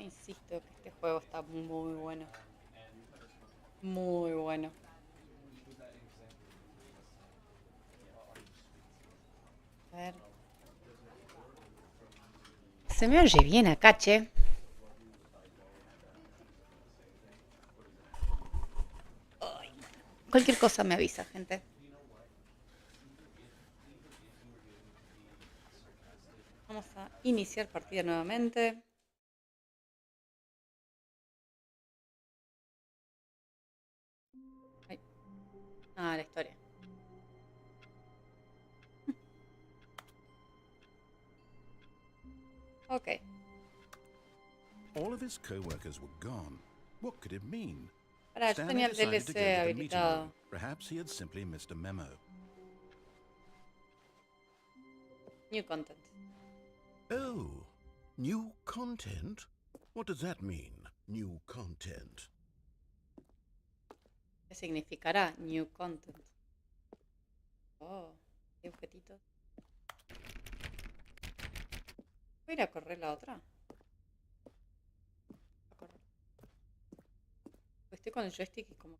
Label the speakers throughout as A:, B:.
A: insisto que este juego está muy bueno. Muy bueno. A ver. Se me oye bien acá, che. Ay, cualquier cosa me avisa, gente. Vamos a iniciar partida nuevamente. Ay. Ah, la historia. Ok.
B: All of his co-workers were gone. What could it mean?
A: Pará, yo
B: Stanley
A: tenía el
B: decided to go
A: DLC
B: to the meeting room.
A: habilitado.
B: Perhaps he had simply missed a memo.
A: New content.
B: Oh, new content? What does that mean, new content?
A: ¿Qué significará new content? Oh, qué objetitos. ¿Voy a ir a correr la otra? A correr. Pues estoy con el joystick y como...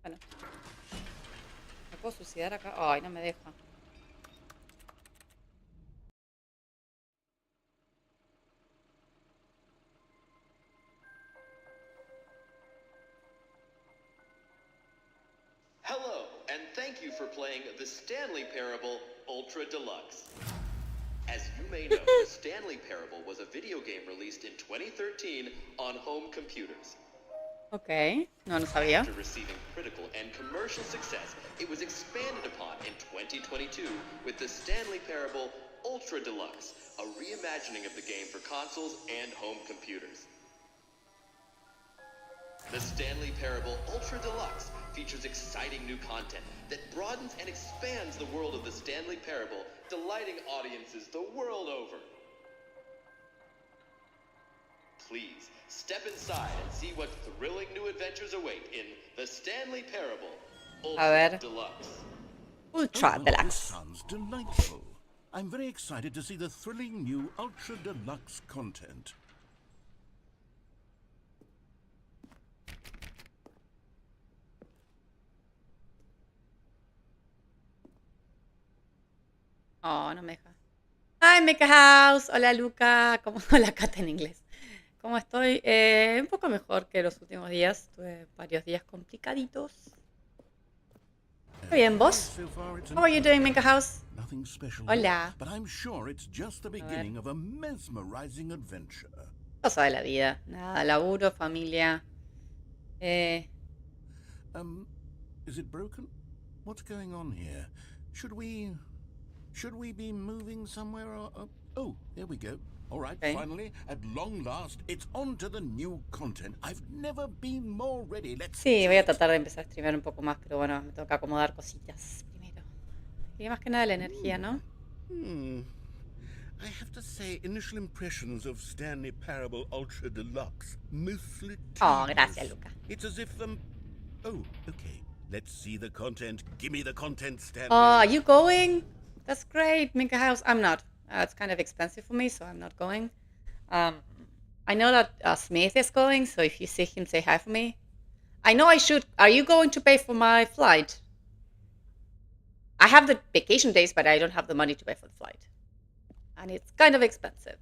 A: Bueno. ¿Me puedo suicidar acá? Ay, no me deja.
C: Hello, and thank you for playing the Stanley Parable Ultra Deluxe. As you may know, the Stanley Parable was a video game released in 2013 on home computers.
A: Ok, no sabía.
C: After receiving critical and commercial success, it was expanded upon in 2022 with the Stanley Parable Ultra Deluxe, a reimagining of the game for consoles and home computers. The Stanley Parable Ultra Deluxe features exciting new content that broadens and expands the world of the Stanley Parable, delighting audiences the world over. Please, step inside and see what thrilling new adventures await in the Stanley Parable Ultra Deluxe.
A: Ultra
B: This
A: Deluxe.
B: sounds delightful. I'm very excited to see the thrilling new Ultra Deluxe content.
A: Oh, no me deja. Hi, Mecha House. Hola, Luca. ¿Cómo? Hola, Kata en inglés. ¿Cómo estoy? Un poco mejor que los últimos días. Tuve varios días complicaditos. Muy bien, ¿vos?
B: So far, it's
A: How are you doing, Mecha House?
B: nothing special
A: Hola.
B: yet, but I'm sure it's just the beginning of a mesmerizing adventure.
A: Cosa de la vida. Nada, laburo, familia.
B: Is it broken? What's going on here? Should we be moving somewhere? Oh, there we go. All right,
A: Okay.
B: Finally, at long last, it's on to the new content. I've never been more ready. Let's
A: Sí,
B: do
A: voy a
B: it.
A: tratar de empezar a streamear un poco más, pero bueno, me toca acomodar cositas primero. Y más que nada la energía, ¿no?
B: I have to say, initial impressions of Stanley Parable Ultra Deluxe mostly
A: Oh,
B: tedious.
A: gracias, Luca.
B: It's as if Oh, okay. Let's see the content. Give me the content, Stanley.
A: Oh, are you going? That's great, Minka House. I'm not. It's kind of expensive for me, so I'm not going. I know that Smith is going, so if you see him, say hi for me. I know I should. Are you going to pay for my flight? I have the vacation days, but I don't have the money to pay for the flight. And it's kind of expensive.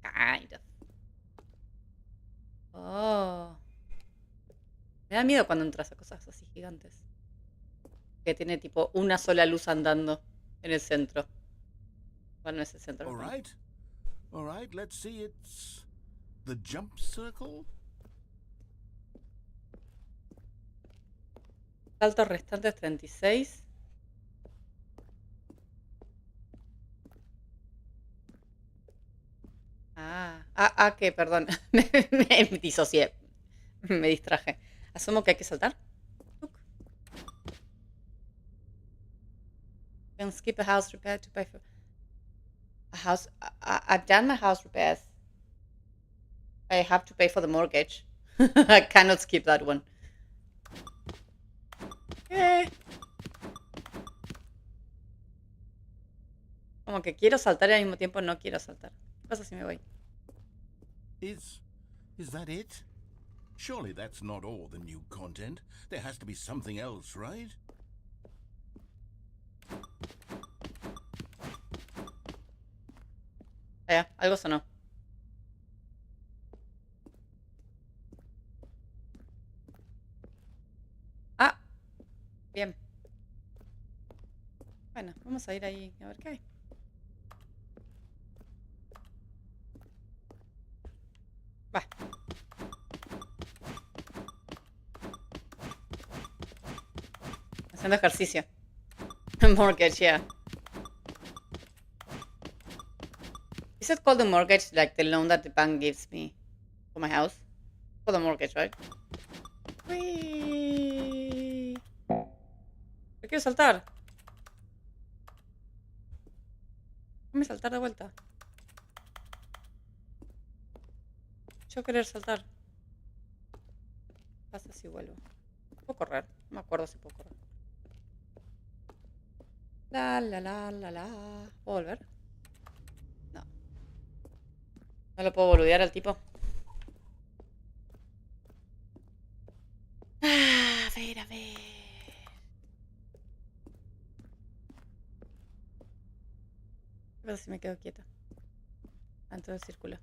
A: Kind of. Oh. Me da miedo cuando entras a cosas así gigantes. Que tiene tipo una sola luz andando en el centro. Bueno, no es el centro.
B: All right. All right, let's see. It's the jump circle.
A: Saltos restantes 36. Que perdón. Me disocié. Me distraje. Asumo que hay que saltar. Can skip a house repair to pay for a house. I've done my house repairs. I have to pay for the mortgage. I cannot skip that one. Como que quiero saltar y al mismo tiempo no quiero saltar. ¿Qué pasa si me voy?
B: Is that it? Surely that's not all the new content. There has to be something else, right?
A: Algo sonó. Ah, bien. Bueno, vamos a ir ahí a ver qué hay. Va. Haciendo ejercicio. Mortgage, yeah. Is it called a mortgage, like the loan that the bank gives me for my house? It's called a mortgage, right? Whee! Yo quiero saltar. Déjame saltar de vuelta. Yo querer saltar. ¿Qué pasa si vuelvo? ¿Puedo correr? No me acuerdo si puedo correr. La, la, la, la, la. ¿Puedo volver? No. No lo puedo boludear al tipo. A ver, a ver. ¿Qué pasa si me quedo quieta? Dentro del círculo.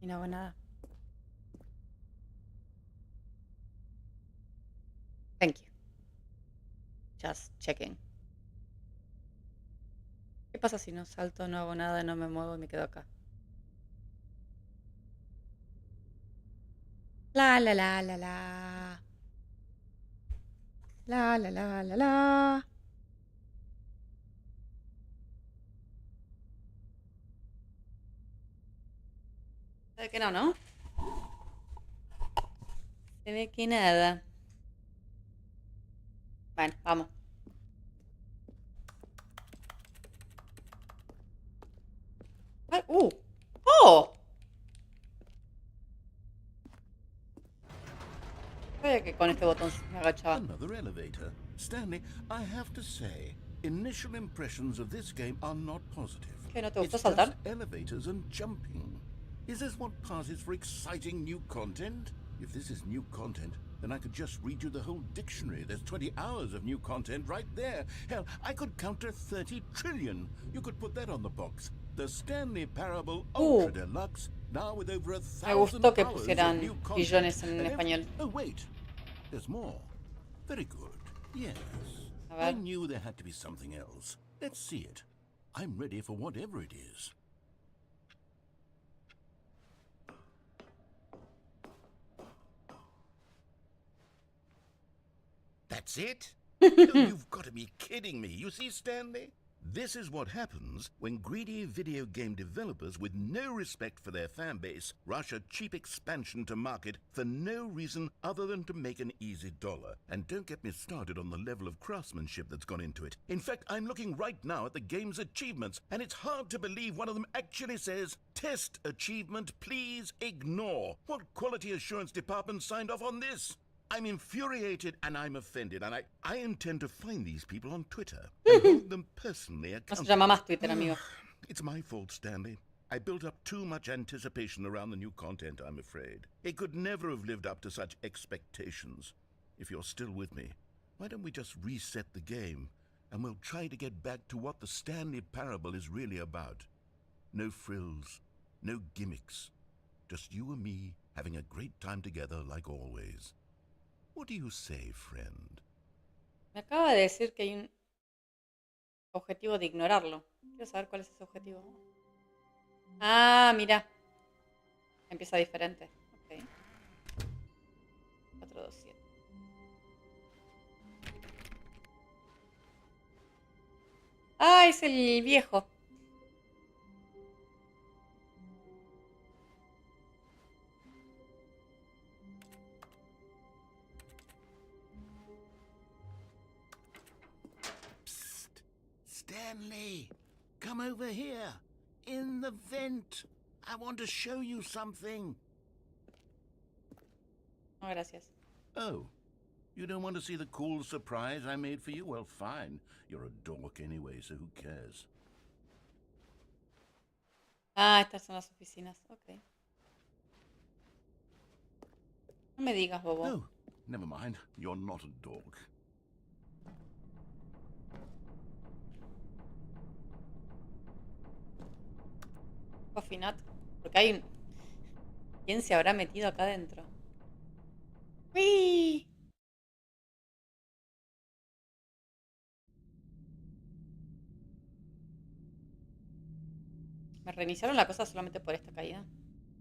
A: Y no hago nada. Thank you. Just checking. ¿Qué pasa si no salto, no hago nada, no me muevo y me quedo acá? La la la la la. La la la la la. Se ve que no, ¿no? Se ve que nada. Bueno, vamos. Ay, ¡Oh! Sabía que con este botón me agachaba.
B: Another elevator. Stanley, I have to say, initial impressions of this game are not positive.
A: ¿Qué, no te gustó
B: It's
A: saltar?
B: just elevators and jumping. Is this what passes for exciting new content? If this is new content, then I could just read you the whole dictionary. There's 20 hours of new content right there. Hell, I could counter 30 trillion. You could put that on the box. The Stanley Parable Ultra Deluxe, now with over 1,000
A: Me gustó que
B: hours of
A: pusieran
B: new content.
A: billones en
B: And
A: español.
B: Oh, wait. There's more. Very good. Yes.
A: A ver.
B: I knew there had to be something else. Let's see it. I'm ready for whatever it is. That's it? No, you've got to be kidding me. You see, Stanley? This is what happens when greedy video game developers with no respect for their fan base rush a cheap expansion to market for no reason other than to make an easy dollar. And don't get me started on the level of craftsmanship that's gone into it. In fact, I'm looking right now at the game's achievements, and it's hard to believe one of them actually says, "Test achievement, please ignore." What quality assurance department signed off on this? I'm infuriated and I'm offended, and I intend to find these people on Twitter and hold them personally
A: No se
B: accountable.
A: llama más Twitter, amigo.
B: It's my fault, Stanley. I built up too much anticipation around the new content, I'm afraid. It could never have lived up to such expectations. If you're still with me, why don't we just reset the game, and we'll try to get back to what the Stanley Parable is really about. No frills, no gimmicks. Just you and me having a great time together like always. What do you say, friend?
A: Me acaba de decir que hay un objetivo de ignorarlo. Quiero saber cuál es ese objetivo. Ah, mira. Empieza diferente. Ok. 4, 2, 7. Ah, es el viejo.
B: Psst. Stanley, come over here. In the vent. I want to show you something.
A: No, gracias.
B: Oh, you don't want to see the cool surprise I made for you? Well, fine. You're a dork anyway, so who cares?
A: Ah, estas son las oficinas. Ok. No me digas, bobo.
B: Oh, never mind. You're not a dog.
A: Coffee nut. Porque hay un... ¿Quién se habrá metido acá adentro? ¡Uy! Me reiniciaron la cosa solamente por esta caída.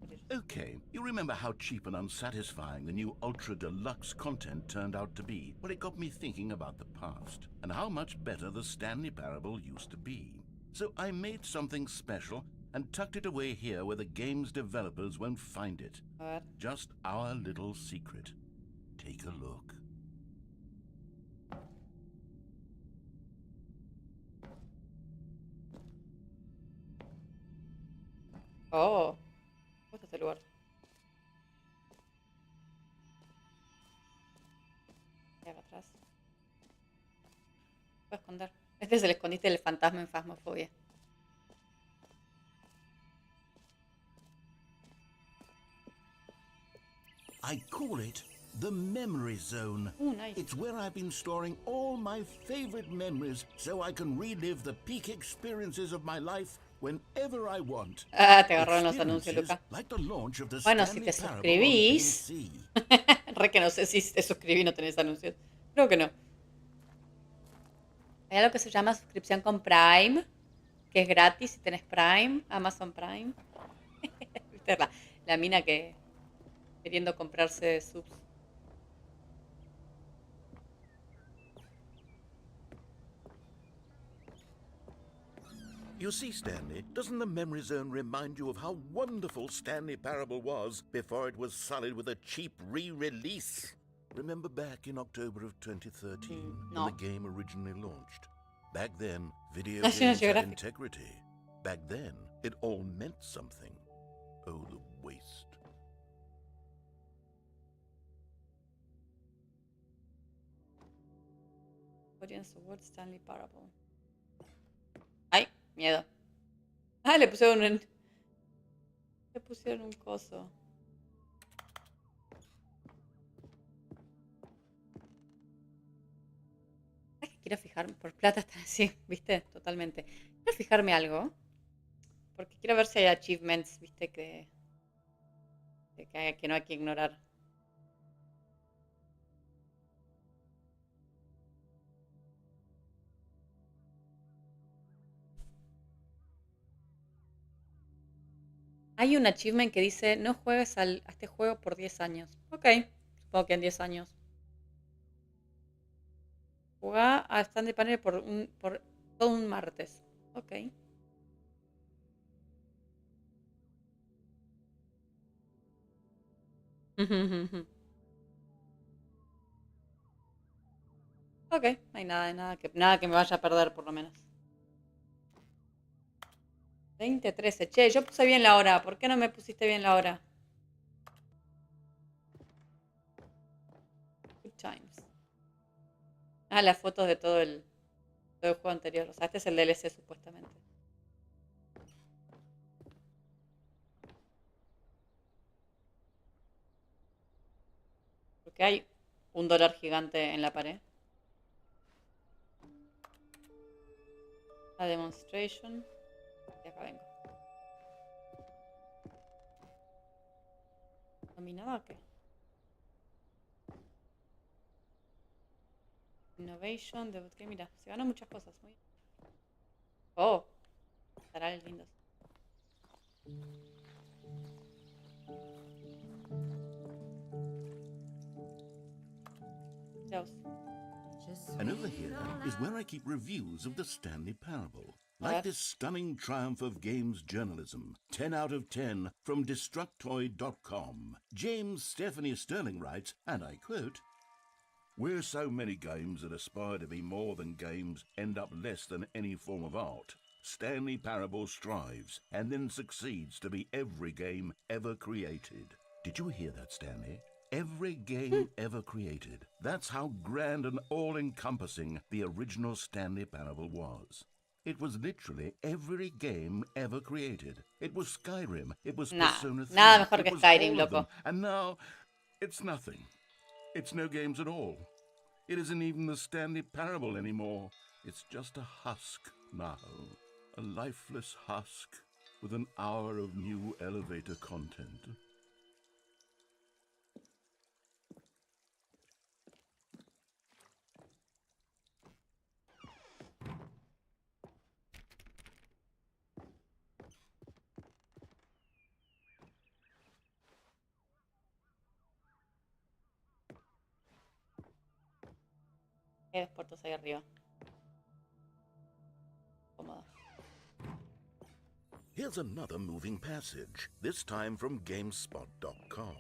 A: Por ello.
B: Okay, you remember how cheap and unsatisfying the new Ultra Deluxe content turned out to be? Well, it got me thinking about the past and how much better the Stanley Parable used to be. So I made something special and tucked it away here where the game's developers won't find it.
A: A ver.
B: Just our little secret. Take a look.
A: Oh. Me gusta este lugar. Y acá atrás. Puedo esconder. Este es el escondite del fantasma en Phasmophobia.
B: I call it the Memory Zone.
A: Nice.
B: It's where I've been storing all my favorite memories so I can relive the peak experiences of my life whenever I want.
A: Ah, te agarraron los anuncios,
B: Experiences
A: Luca.
B: like the launch of the
A: Bueno, si
B: Stanley
A: te
B: Parable on
A: suscribís.
B: PC.
A: Re que no sé si te suscribí y no tenés anuncios. Creo que no. Hay algo que se llama suscripción con Prime, que es gratis si tenés Prime, Amazon Prime. ¿Viste la mina que queriendo comprarse subs?
B: You see, Stanley, doesn't the Memory Zone remind you of how wonderful Stanley Parable was before it was sullied with a cheap re-release? Remember back in October of 2013
A: no.
B: when the game originally launched? Back then, video
A: National
B: games had
A: Geographic.
B: integrity. Back then, it all meant something. Oh, the waste.
A: Audience Award Stanley Parable. Ay, miedo. Ah, le pusieron un coso. ¿Sabes que quiero fijarme? Por plata está así, ¿viste? Totalmente. Quiero fijarme algo. Porque quiero ver si hay achievements, ¿viste? Que no hay que ignorar. Hay un achievement que dice, no juegues a este juego por 10 años. Ok, supongo que en 10 años. Jugá a Stanley Parable por todo un martes. Ok. Ok, no hay nada que me vaya a perder por lo menos. 20:13. Che, yo puse bien la hora. ¿Por qué no me pusiste bien la hora? Good times. Ah, las fotos de todo el juego anterior. O sea, este es el DLC supuestamente. Porque hay un dólar gigante en la pared. La demonstration. Y acá vengo. ¿Dominada o qué? Innovation, debut game. Mira, se ganan muchas cosas. Muy bien. Oh, estarán lindos. Dios.
B: And over here is where I keep reviews of the Stanley Parable.
A: What?
B: Like this stunning triumph of games journalism. 10 out of 10 from Destructoid.com. James Stephanie Sterling writes, and I quote, "Where so many games that aspire to be more than games end up less than any form of art, Stanley Parable strives and then succeeds to be every game ever created." Did you hear that, Stanley? Every game ever created. That's how grand and all-encompassing the original Stanley Parable was. It was literally every game ever created. It was Skyrim. It was
A: Nah,
B: Persona 3.
A: nada mejor
B: It
A: que
B: was
A: Skyrim,
B: all of them.
A: loco.
B: And now, it's nothing. It's no games at all. It isn't even the Stanley Parable anymore. It's just a husk now. A lifeless husk with an hour of new elevator content.
A: Hay dos puertos ahí arriba. Cómodo.
B: Here's another moving passage, this time from GameSpot.com.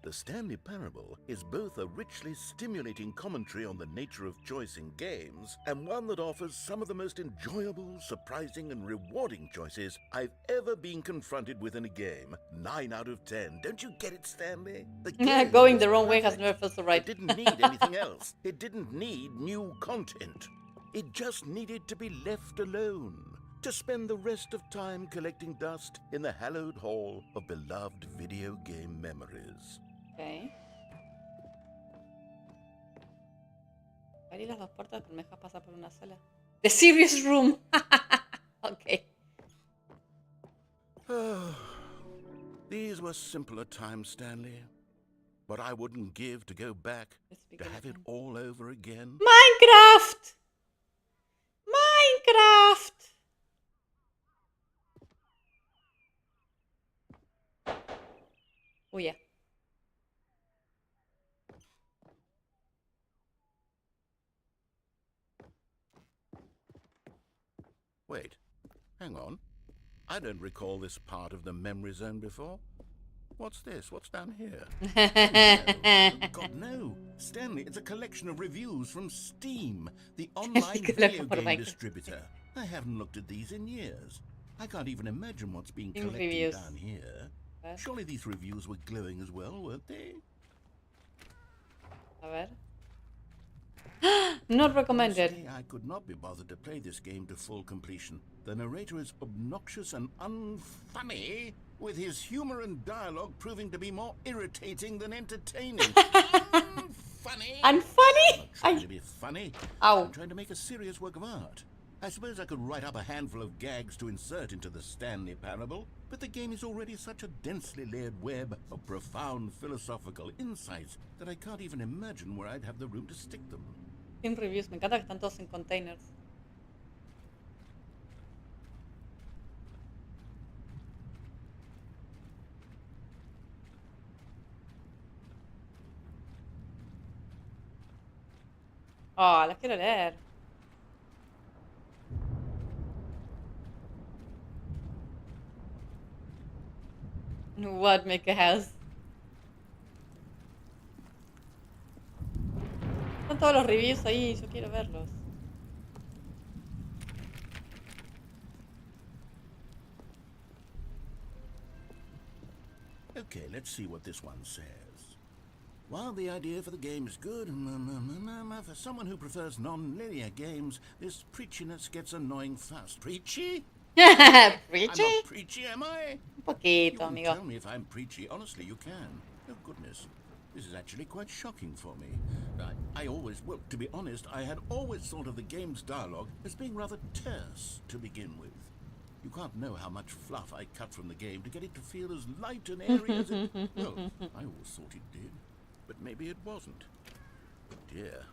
B: The Stanley Parable is both a richly stimulating commentary on the nature of choice in games and one that offers some of the most enjoyable, surprising, and rewarding choices I've ever been confronted with in a game. 9 out of 10. Don't you get it, Stanley? The game
A: Going
B: was
A: the wrong way has
B: perfect.
A: never felt so right.
B: It didn't need anything else. It didn't need new content. It just needed to be left alone, to spend the rest of time collecting dust in the hallowed hall of beloved video game memories.
A: Ok. Abrí las dos puertas, pero me dejas pasar por una sola. The Serious Room. Ok.
B: These were simpler times, Stanley. But I wouldn't give to go back, to have it all over again.
A: Minecraft! Minecraft! Huya.
B: Wait, hang on. I don't recall this part of the memory zone before. What's this? What's down here? Oh, no. God, no. Stanley, it's a collection of reviews from Steam, the online video game distributor. I haven't looked at these in years. I can't even imagine what's being
A: Steam
B: collected
A: reviews.
B: down here.
A: What?
B: Surely these reviews were glowing as well, weren't they?
A: A ver. Not recommended.
B: Honestly, I could not be bothered to play this game to full completion. The narrator is obnoxious and unfunny, with his humor and dialogue proving to be more irritating than entertaining. Unfunny?
A: Unfunny?
B: I'm not trying to be funny.
A: Ow.
B: I'm trying to make a serious work of art. I suppose I could write up a handful of gags to insert into the Stanley Parable, but the game is already such a densely layered web of profound philosophical insights that I can't even imagine where I'd have the room to stick them.
A: Steam reviews. Me encanta que están todos en containers. Oh, las quiero leer. What, make a house? Están todos los reviews ahí, yo quiero verlos.
B: Okay, let's see what this one says. While the idea for the game is good, for someone who prefers non-linear games, this preachiness gets annoying fast. Preachy? I'm
A: Preachy?
B: not preachy, am I?
A: Un
B: You
A: poquito,
B: can
A: amigo.
B: tell me if I'm preachy. Honestly, you can. Oh, goodness. This is actually quite shocking for me. I always, well, to be honest, I had always thought of the game's dialogue as being rather terse to begin with. You can't know how much fluff I cut from the game to get it to feel as light and airy as it... Well, I always thought it did, but maybe it wasn't. But dear,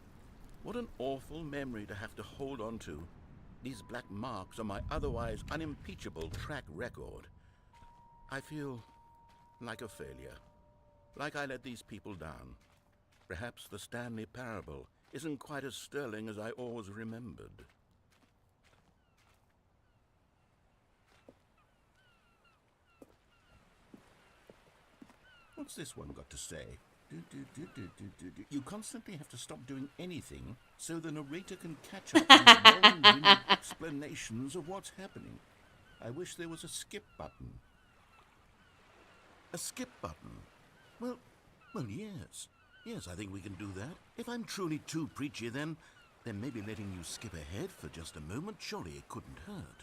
B: what an awful memory to have to hold on to. These black marks on my otherwise unimpeachable track record. I feel like a failure. Like I let these people down. Perhaps the Stanley Parable isn't quite as sterling as I always remembered. What's this one got to say? You constantly have to stop doing anything so the narrator can catch up on the long-winded explanations of what's happening. I wish there was a skip button. A skip button? Well, yes. Yes, I think we can do that. If I'm truly too preachy, then Then maybe letting you skip ahead for just a moment, surely it couldn't hurt.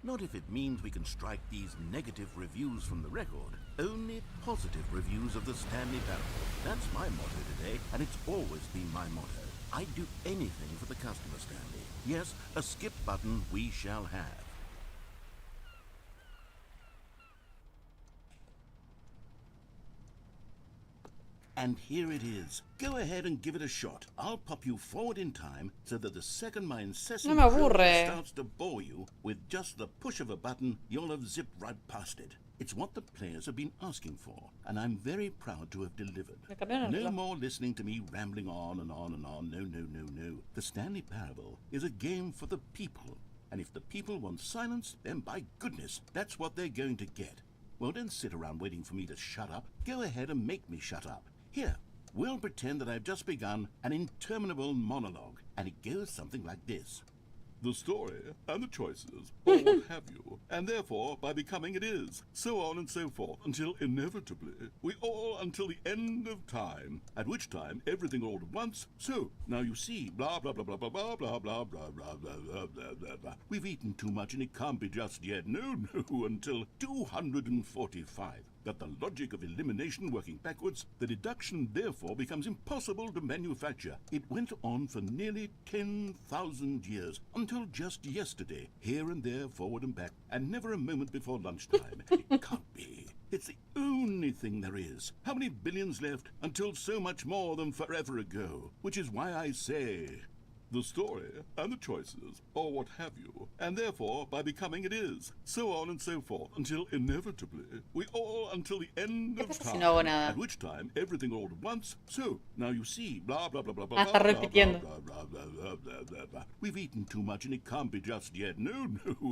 B: Not if it means we can strike these negative reviews from the record. Only positive reviews of the Stanley Parable. That's my motto today, and it's always been my motto. I'd do anything for the customer, Stanley. Yes, a skip button we shall have. And here it is. Go ahead and give it a shot. I'll pop you forward in time so that the second my incessant
A: No me aburre.
B: progress starts to bore you, with just the push of a button, you'll have zipped right past it. It's what the players have been asking for, and I'm very proud to have delivered.
A: Me cambiaron el
B: No
A: reloj.
B: more listening to me rambling on and on and on. No, no, no, no. The Stanley Parable is a game for the people. And if the people want silence, then by goodness, that's what they're going to get. Well, don't sit around waiting for me to shut up. Go ahead and make me shut up. Here, we'll pretend that I've just begun an interminable monologue, and it goes something like this. The story and the choices, or what have you, and therefore by becoming it is, so on and so forth, until inevitably, we all until the end of time, at which time everything all at once, so, now you see, blah blah blah blah blah blah blah blah blah blah blah blah blah blah blah. We've eaten too much and it can't be just yet, no, until 245. That the logic of elimination working backwards, the deduction therefore becomes impossible to manufacture. It went on for nearly 10,000 years, until just yesterday, here and there, forward and back, and never a moment before lunchtime. It can't be. It's the only thing there is. How many billions left until so much more than forever ago? Which is why I say... the story and the choices, or what have you, and therefore by becoming it is, so on and so forth, until inevitably, we all until the end of
A: pasa si
B: time,
A: no hago nada?
B: at which time everything all at once, so, now you see, blah blah blah blah blah
A: Ah, está
B: blah
A: repitiendo.
B: blah blah blah blah blah blah blah. We've eaten too much and it can't be just yet, no,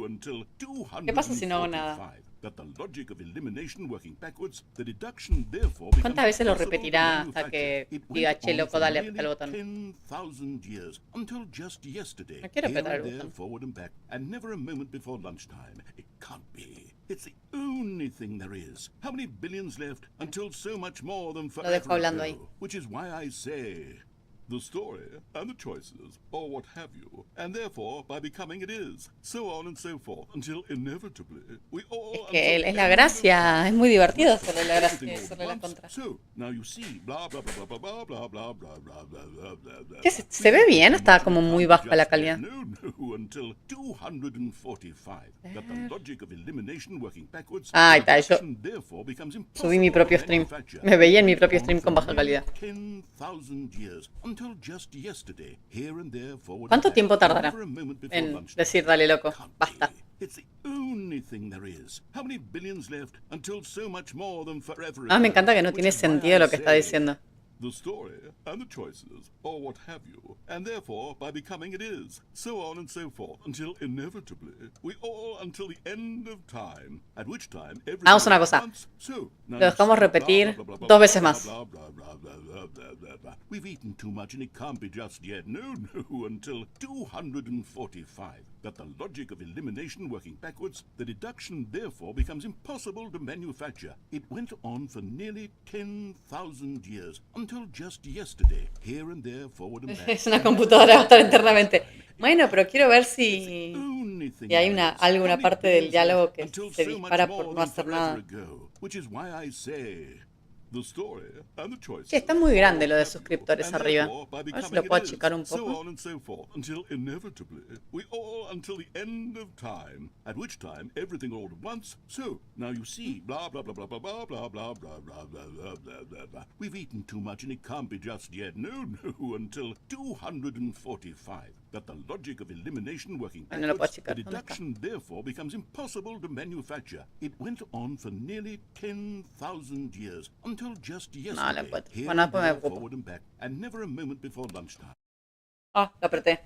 B: until 245.
A: ¿Qué pasa si no hago nada?
B: That the logic of elimination working backwards, the deduction therefore
A: ¿Cuántas veces lo
B: impossible to
A: repetirá hasta
B: manufacture.
A: que
B: It
A: diga,
B: went
A: che,
B: on
A: loco,
B: for
A: dale,
B: nearly
A: aprieta el botón?
B: 10,000 years, until just yesterday,
A: No quiero
B: here
A: apretar
B: and
A: el
B: there,
A: botón.
B: forward and back, and never a moment before lunchtime. It can't be. It's the only thing there is. How many billions left until so much more than
A: Lo
B: forever
A: dejo hablando ahí.
B: ago? Which is why I say... the story and the choices, or what have you, and therefore by becoming it is, so on and so forth, until inevitably we all...
A: Es que
B: until
A: es la
B: end of
A: gracia,
B: time,
A: es muy divertido
B: at which
A: hacerle
B: time
A: la gracia,
B: everything all
A: hacerle la
B: at once,
A: contra.
B: so, now you see, blah blah blah blah blah blah blah blah blah blah blah blah blah blah.
A: ¿Qué se ve bien o está como muy baja la calidad?
B: No, until 245. That the logic of elimination working backwards,
A: Ah, ahí
B: the
A: está, yo
B: deduction therefore becomes
A: subí mi
B: impossible
A: propio
B: to
A: stream.
B: manufacture.
A: Me veía en mi
B: It
A: propio
B: went
A: stream
B: on
A: con
B: for
A: baja
B: nearly
A: calidad.
B: 10,000 years, until just yesterday, here and there, forward
A: ¿Cuánto
B: and back,
A: tiempo tardará
B: never a moment before
A: en
B: lunchtime.
A: decir dale loco?
B: Can't
A: Basta.
B: be. It's the only thing there is. How many billions left until so much more than forever
A: Ah, me
B: ago?
A: encanta que no
B: Which
A: tiene
B: is why
A: sentido
B: I
A: lo que está
B: say,
A: diciendo.
B: the story and the choices, or what have you, and therefore by becoming it is, so on and so forth, until inevitably we all until the end of time, at which time everything
A: Hagamos una
B: all at
A: cosa.
B: once, so, now
A: Lo
B: you
A: dejamos
B: see,
A: repetir
B: blah, blah, blah,
A: 2 veces
B: blah,
A: más.
B: blah, blah, blah, blah, blah, blah, blah, blah. We've eaten too much and it can't be just yet, no, until 245. That the logic of elimination working backwards, the deduction therefore becomes impossible to manufacture. It went on for nearly 10,000 years, until just yesterday, here and there, forward and back.
A: Es una computadora gastada internamente. Bueno, pero quiero ver si hay alguna parte del diálogo que se dispara por no hacer nada. Sí, está muy grande lo de suscriptores arriba. A ver si lo puedo achicar un poco.
B: We've eaten too much and it can't be just yet, no, until 245. That the logic of elimination working
A: No lo puedo
B: backwards,
A: achicar.
B: the
A: ¿Dónde está?
B: deduction therefore becomes impossible to manufacture. It went on for nearly 10,000 years, until just
A: No,
B: yesterday,
A: lo puedo.
B: here
A: Bueno,
B: and
A: después me
B: there,
A: ocupo.
B: forward and back, and never a moment before lunchtime.
A: Ah, lo apreté.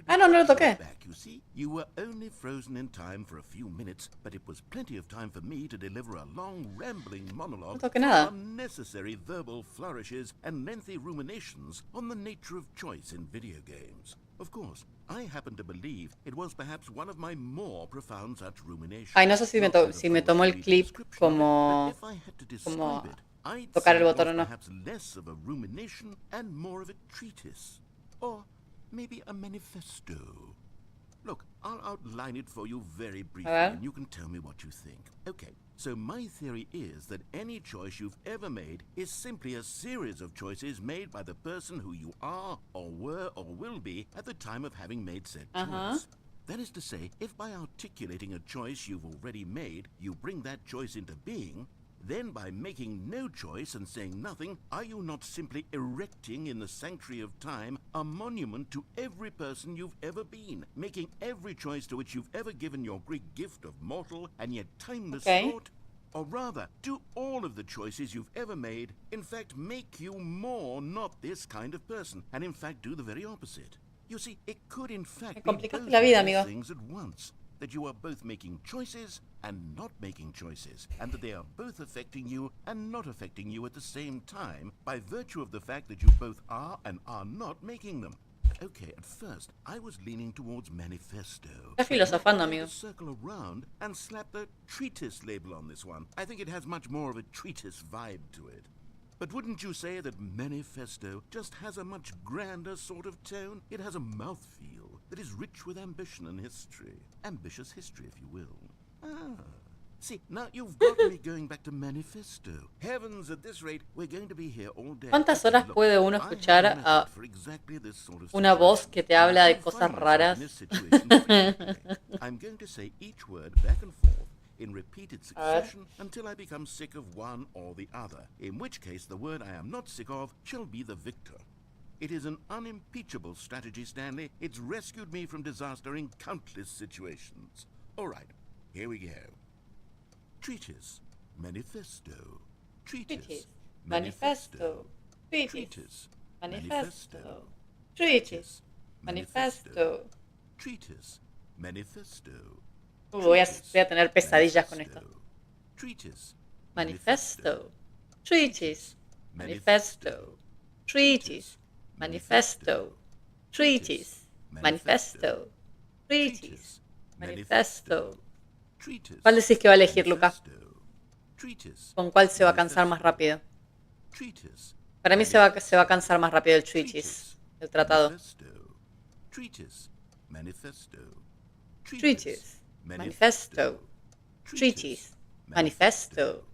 A: Ah, no, no lo toqué.
B: Back, you see, you were only frozen in time for a few minutes, but it was plenty of time for me to deliver a long, rambling monologue,
A: No toqué nada.
B: unnecessary verbal flourishes, and lengthy ruminations on the nature of choice in video games. Of course, I happen to believe it was perhaps one of my more profound such ruminations.
A: Ay, no sé si me,
B: Not that, of
A: si me
B: course,
A: tomó
B: you
A: el
B: need a
A: clip
B: description of it,
A: como,
B: but if I had to describe
A: como
B: it, I'd
A: tocar
B: say
A: el
B: it
A: botón
B: was
A: o no.
B: perhaps less of a rumination and more of a treatise. Or maybe a manifesto. Look, I'll outline it for you very briefly,
A: ver.
B: and you can tell me what you think. Okay, so my theory is that any choice you've ever made is simply a series of choices made by the person who you are, or were, or will be at the time of having made said choice. That is to say, if by articulating a choice you've already made, you bring that choice into being, then by making no choice and saying nothing, are you not simply erecting in the sanctuary of time a monument to every person you've ever been, making every choice to which you've ever given your great gift of mortal and yet timeless thought? Or rather, do all of the choices you've ever made in fact make you more not this kind of person, and in fact do the very opposite? You see, it could in fact be both of these things at once. That you are both making choices and not making choices, and that they are both affecting you and not affecting you at the same time by virtue of the fact that you both are and are not making them. Okay, at first, I was leaning towards manifesto.
A: Estás filosofando, amigo.
B: Circle around and slap the treatise label on this one. I think it has much more of a treatise vibe to it. But wouldn't you say that manifesto just has a much grander sort of tone? It has a mouthfeel that is rich with ambition and history. Ambitious history, if you will. Ah. See, now you've got me going back to manifesto. Heavens, at this rate, we're going to be here all day.
A: ¿Cuántas horas puede uno escuchar a una voz que te habla de cosas raras?
B: I'm going to say each word back and forth in repeated succession until I become sick of one or the other, in which case the word I am not sick of shall be the victor. It is an unimpeachable strategy, Stanley. It's rescued me from disaster in countless situations. All right, here we go. Treatise, manifesto. Treatise, manifesto.
A: Treatise, manifesto. Treatise, manifesto.
B: Treatise, manifesto.
A: Voy a tener pesadillas con esto.
B: Treatise,
A: manifesto. Treatise, manifesto. Treatise, manifesto. Treatise, manifesto. Treatise, manifesto. ¿Cuál decís que va a elegir, Luca? ¿Con cuál se va a cansar más rápido? Para mí se va a cansar más rápido el treatise, el tratado. Treatise, manifesto. Treatise, manifesto. Treatise, manifesto.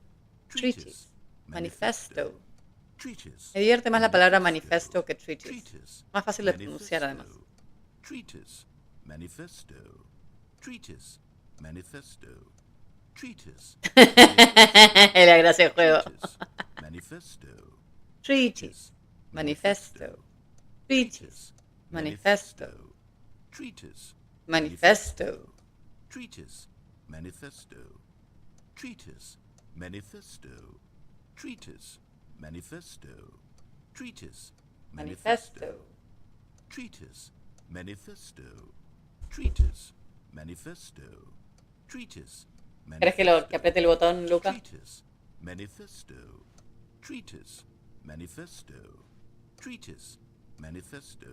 A: Me divierte más la palabra manifesto que treatise. Más fácil de pronunciar, además.
B: Treatise, manifesto. Treatise, manifesto. Treatise.
A: La gracia del juego.
B: Manifesto.
A: Treatise, manifesto. Treatise, manifesto.
B: Treatise,
A: manifesto.
B: Treatise, manifesto. Treatise, manifesto. Treatise, manifesto. Treatise, manifesto. Treatise, manifesto. Treatise, manifesto. Treatise,
A: ¿Crees que apriete el botón, Luca?
B: Treatise, manifesto. Treatise, manifesto. Treatise, manifesto.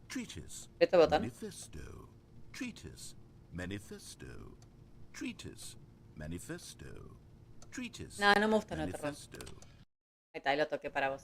B: Treatise,
A: ¿Aprieta el botón?
B: manifesto. Treatise, manifesto. Treatise, manifesto. Treatise,
A: No, no me gusta, no te rompo.
B: manifesto.
A: Ahí está, ahí lo toqué para vos.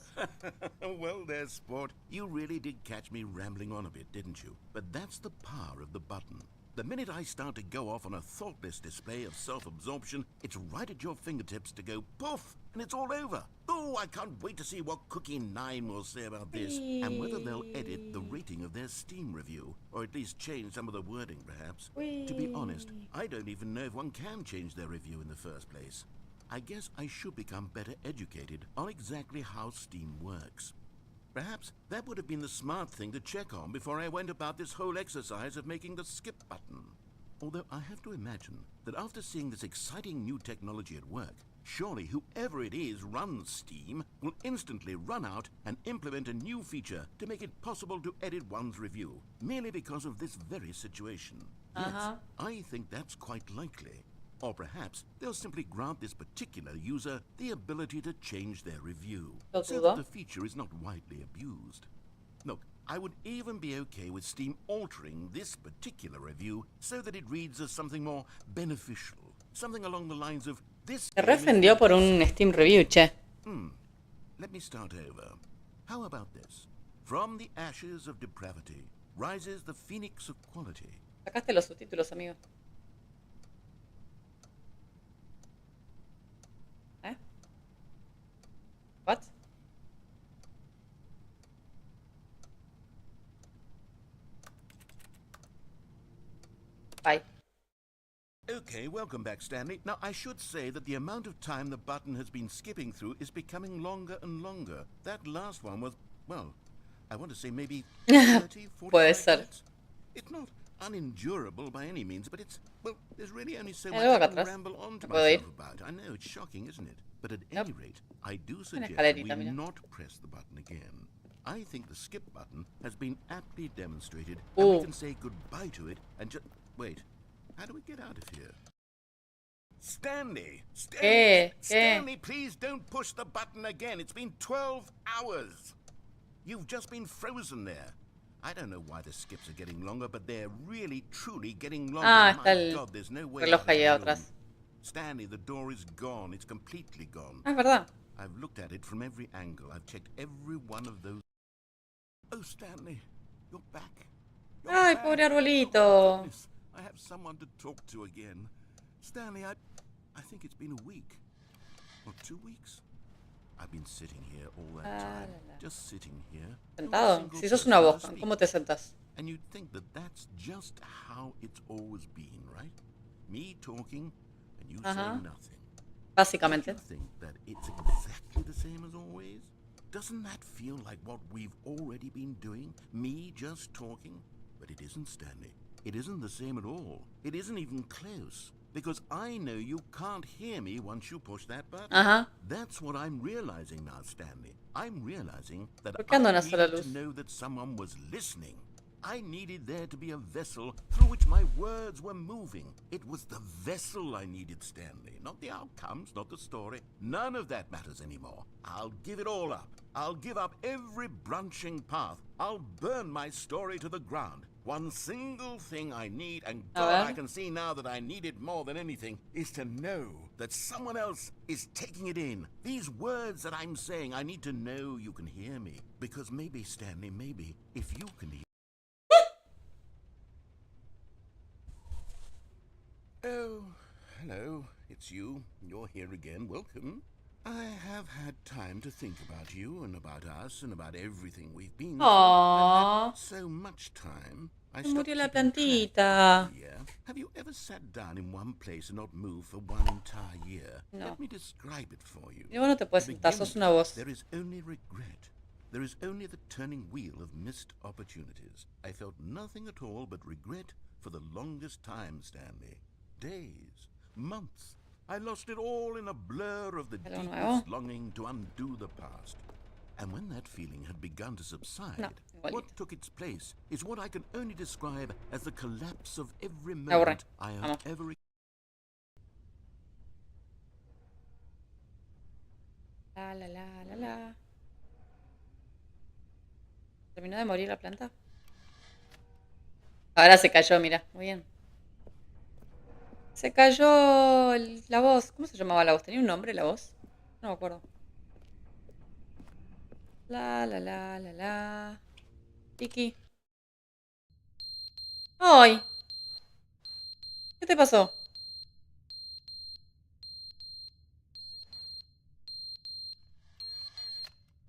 B: Well, there, sport. You really did catch me rambling on a bit, didn't you? But that's the power of the button. The minute I start to go off on a thoughtless display of self-absorption, it's right at your fingertips to go poof, and it's all over. Oh, I can't wait to see what Cookie 9 will say about this, and whether they'll edit the rating of their Steam review, or at least change some of the wording, perhaps. To be honest, I don't even know if one can change their review in the first place. I guess I should become better educated on exactly how Steam works. Perhaps that would have been the smart thing to check on before I went about this whole exercise of making the skip button. Although I have to imagine that after seeing this exciting new technology at work, surely whoever it is runs Steam will instantly run out and implement a new feature to make it possible to edit one's review, merely because of this very situation. Yes, I think that's quite likely. Or perhaps they'll simply grant this particular user the ability to change their review, so that the feature is not widely abused. Look, I would even be okay with Steam altering this particular review so that it reads as something more beneficial, something along the lines of this.
A: Se reofendió por un Steam review, che.
B: Let me start over. How about this? From the ashes of depravity rises the phoenix of quality.
A: Sacaste los subtítulos, amigo. ¿Eh? What? Bye.
B: Okay, welcome back, Stanley. Now, I should say that the amount of time the button has been skipping through is becoming longer and longer. That last one was, well, I want to say maybe 30, 45
A: Puede ser.
B: minutes. It's not unendurable by any means, but it's, well, there's really only so much
A: algo
B: I
A: acá
B: can
A: atrás.
B: ramble on to
A: ¿Me puedo ir?
B: myself about. I know, it's shocking, isn't it? But at
A: Nope.
B: any rate, I do suggest that we
A: escalerita, mira.
B: not press the button again. I think the skip button has been aptly demonstrated, and we
A: Ooh.
B: can say goodbye to it and just... Wait, how do we get out of here? Stanley!
A: ¿Qué?
B: Stanley, please don't push the button again. It's been 12 hours. You've just been frozen there. I don't know why the skips are getting longer, but they're really, truly getting longer.
A: Ah,
B: My
A: está el
B: God, there's no way
A: reloj
B: out of
A: ahí
B: the room.
A: atrás.
B: Stanley, the door is gone. It's completely gone.
A: Ah, es verdad.
B: I've looked at it from every angle. I've checked every one of those. Oh, Stanley, you're back. You're
A: Ay,
B: back.
A: pobre
B: Oh, my
A: arbolito.
B: goodness. I have someone to talk to again. Stanley, I think it's been a week. Or 2 weeks. I've been sitting here all that time. Just sitting here. no
A: Sentado.
B: single
A: Si sos una
B: person to
A: boca,
B: speak.
A: ¿cómo te sentás?
B: And you'd think that that's just how it's always been, right? Me talking and you saying nothing. Don't
A: Básicamente.
B: you think that it's exactly the same as always? Doesn't that feel like what we've already been doing? Me just talking? But it isn't, Stanley. It isn't the same at all. It isn't even close. Because I know you can't hear me once you push that button.
A: Ajá.
B: That's what I'm realizing now, Stanley. I'm realizing that
A: ¿Por qué anda una sola
B: needed
A: luz?
B: to know that someone was listening. I needed there to be a vessel through which my words were moving. It was the vessel I needed, Stanley. Not the outcomes, not the story. None of that matters anymore. I'll give it all up. I'll give up every branching path. I'll burn my story to the ground. One single thing I need, and God, I can see now that I need it more than anything, is to know that someone else is taking it in. These words that I'm saying, I need to know you can hear me. Because maybe, Stanley, maybe, if you can hear... Oh, hello, it's you. You're here again. Welcome. I have had time to think about you and about us and about everything we've been through.
A: Aww.
B: I've had so much time. I
A: Se
B: stopped
A: murió la
B: keeping track
A: plantita.
B: of the year. Have you ever sat down in one place and not moved for one entire year?
A: No.
B: Let me describe it for you.
A: Y vos no te puedes
B: To
A: sentar,
B: begin
A: sos
B: with,
A: una voz.
B: There is only regret. There is only the turning wheel of missed opportunities. I felt nothing at all but regret for the longest time, Stanley. Days, months. I lost it all in a blur of the
A: Hello,
B: deepest
A: nuevo.
B: longing to undo the past. And when that feeling had begun to subside,
A: No, igualito.
B: what took its place is what I can only describe as the collapse of every
A: Me aburre.
B: moment I have
A: Vamos.
B: ever...
A: La, la, la, la, la. ¿Terminó de morir la planta? Ahora se cayó, mira. Muy bien. Se cayó la voz. ¿Cómo se llamaba la voz? ¿Tenía un nombre la voz? No me acuerdo. La, la, la, la, la. Tiki. ¡Ay! ¿Qué te pasó?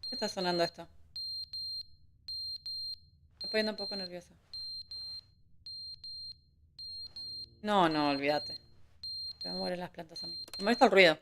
A: ¿Qué está sonando esto? Me estoy poniendo un poco nerviosa. No, no, olvídate. Se me mueren las plantas a mí. Me molesta el ruido.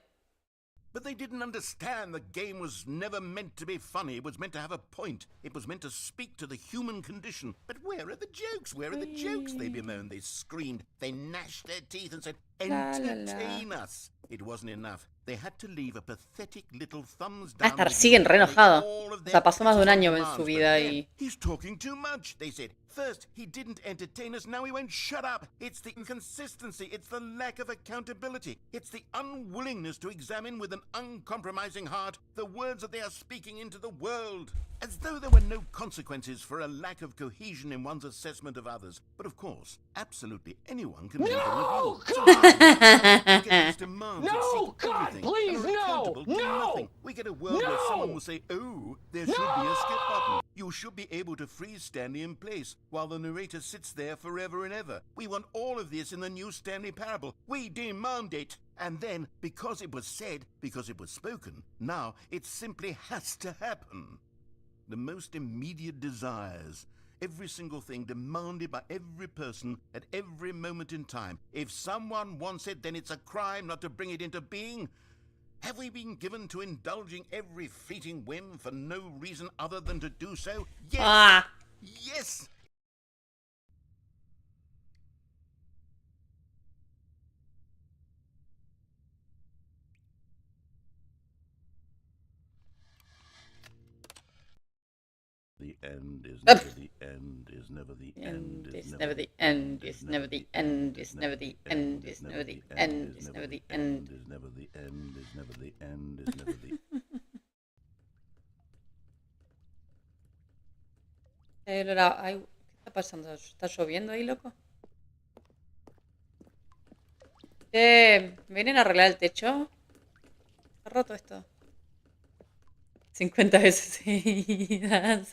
B: But they didn't understand the game was never meant to be funny. It was meant to have a point. It was meant to speak to the human condition. But where are the jokes? Where are the jokes? They bemoaned, they screamed, they gnashed their teeth and said,
A: La, la, la.
B: entertain us. It wasn't enough. They had to leave a pathetic little thumbs
A: Ah,
B: down.
A: estar,
B: review
A: siguen re
B: to make
A: enojados.
B: all of
A: O
B: their
A: sea, pasó más de un
B: passes
A: año
B: on
A: en su
B: demands.
A: vida
B: But then,
A: y...
B: he's talking too much, they said. First, he didn't entertain us, now he won't shut up. It's the inconsistency, it's the lack of accountability, it's the unwillingness to examine with an uncompromising heart the words that they are speaking into the world. As though there were no consequences for a lack of cohesion in one's assessment of others. But of course, absolutely anyone can leave a review. So we get these demands that seek everything
D: please,
B: and are accountable to nothing. We get a world where someone will say, oh, there should be a skip button. You should be able to freeze Stanley in place while the narrator sits there forever and ever. We want all of this in the new Stanley Parable. We demand it. And then, because it was said, because it was spoken, now it simply has to happen. The most immediate desires, every single thing demanded by every person at every moment in time. If someone wants it, then it's a crime not to bring it into being. Have we been given to indulging every fleeting whim for no reason other than to do so? Yes! Yes! The end is never the end, is never the end,
A: Is never the end, is never the end, is never the end, is never the end, is never the end.
B: is never the end, is never the end, is never the
A: Ay, ¿qué está pasando? ¿Está lloviendo ahí, loco? ¿Vienen a arreglar el techo? Está roto esto. 50 veces seguidas.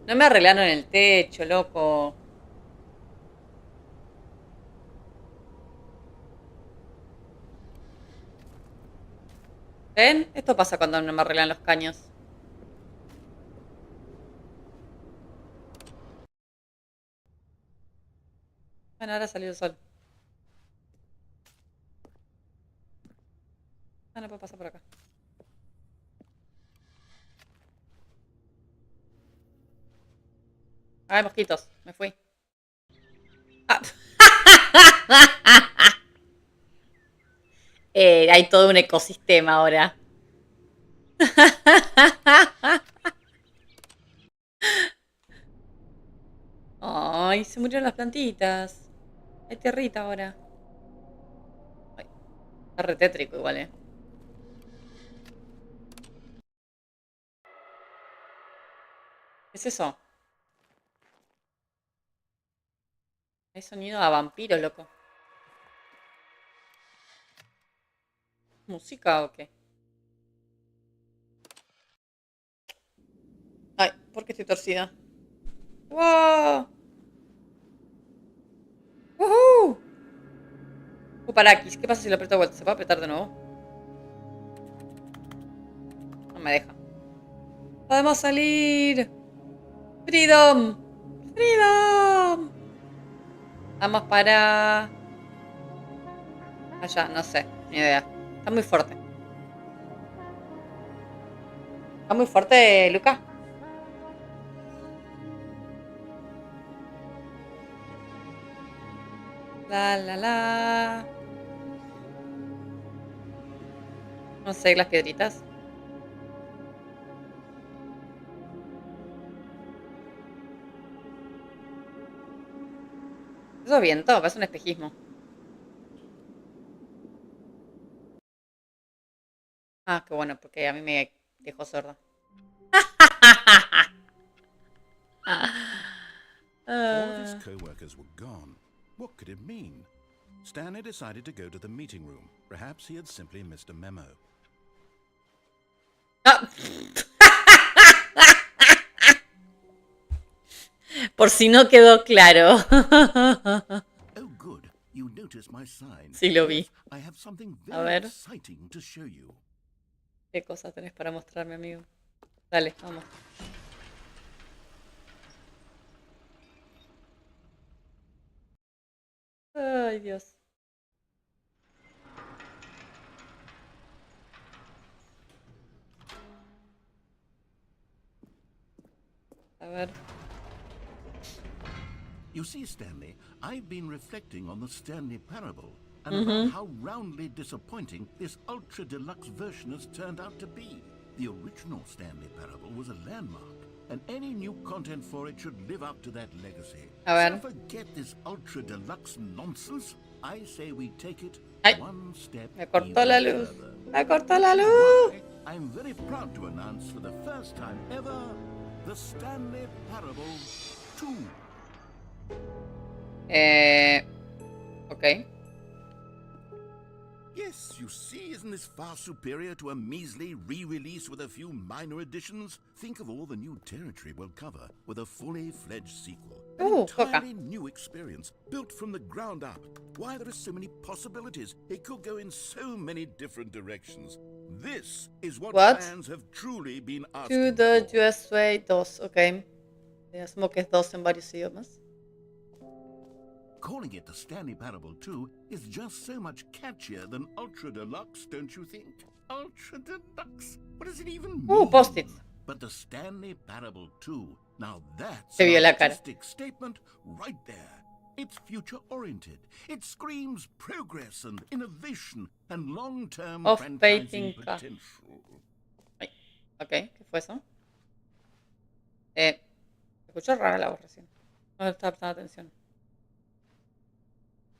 A: No me arreglaron el techo, loco. ¿Ven? Esto pasa cuando no me arreglan los caños. Bueno, ahora salió el sol. Ah, no puedo pasar por acá. Ay, mosquitos. Me fui. Ah. Hay todo un ecosistema ahora. Ay, se murieron las plantitas. Hay tierrita ahora. Ay, está re tétrico igual, ¿Qué es eso? Hay sonido a vampiro, loco. ¿Música o qué? Ay, ¿por qué estoy torcida? ¡Wow! ¡Woohoo! Uparakis, ¿qué pasa si lo aprieto de vuelta? ¿Se puede apretar de nuevo? No me deja. ¡Podemos salir! ¡Freedom! ¡Freedom! Vamos para... allá, no sé, ni idea. Está muy fuerte. ¿Está muy fuerte, Luca? La, la, la. No sé, las piedritas. Eso es viento, parece un espejismo. Ah, qué bueno, porque a mí me dejó sorda.
B: All of his co-workers were gone. What could it mean? Stanley decided to go to the meeting room. Perhaps he had simply missed a memo.
A: Ah. Por si no quedó claro.
B: Oh, good. You noticed my sign.
A: Sí, lo vi.
B: I have something
A: A
B: very
A: ver.
B: exciting to show you.
A: ¿Qué cosas tenés para mostrarme, amigo? Dale, vamos. Ay, Dios. A ver.
B: You see, Stanley, I've been reflecting on the Stanley Parable and about how roundly disappointing this ultra deluxe version has turned out to be. The original Stanley Parable was a landmark, and any new content for it should live up to that legacy.
A: A ver.
B: So forget this ultra deluxe nonsense. I say we take it
A: Ay,
B: one step
A: me cortó
B: even
A: la luz.
B: further.
A: Me cortó la
B: Which is
A: luz.
B: why I'm very proud to announce for the first time ever the Stanley Parable 2.
A: Ok.
B: Yes, you see, isn't this far superior to a measly re-release with a few minor additions? Think of all the new territory we'll cover with a fully fledged sequel. An
A: Coca.
B: entirely new experience, built from the ground up. Why, there are so many possibilities. It could go in so many different directions. This is what fans have truly been asking
A: To the
B: for.
A: USA 2, ok. Asumo que es 2 en varios idiomas.
B: Calling it the Stanley Parable 2 is just so much catchier than Ultra Deluxe, don't you think? Ultra Deluxe? What does it even mean?
A: Post-its.
B: But the Stanley Parable 2, now that's
A: Se vio
B: an
A: la cara.
B: artistic statement right there. It's future-oriented. It screams progress and innovation and long-term franchising potential.
A: Ay, ok, ¿qué fue eso? Escuchó rara la voz recién. No estaba prestando atención.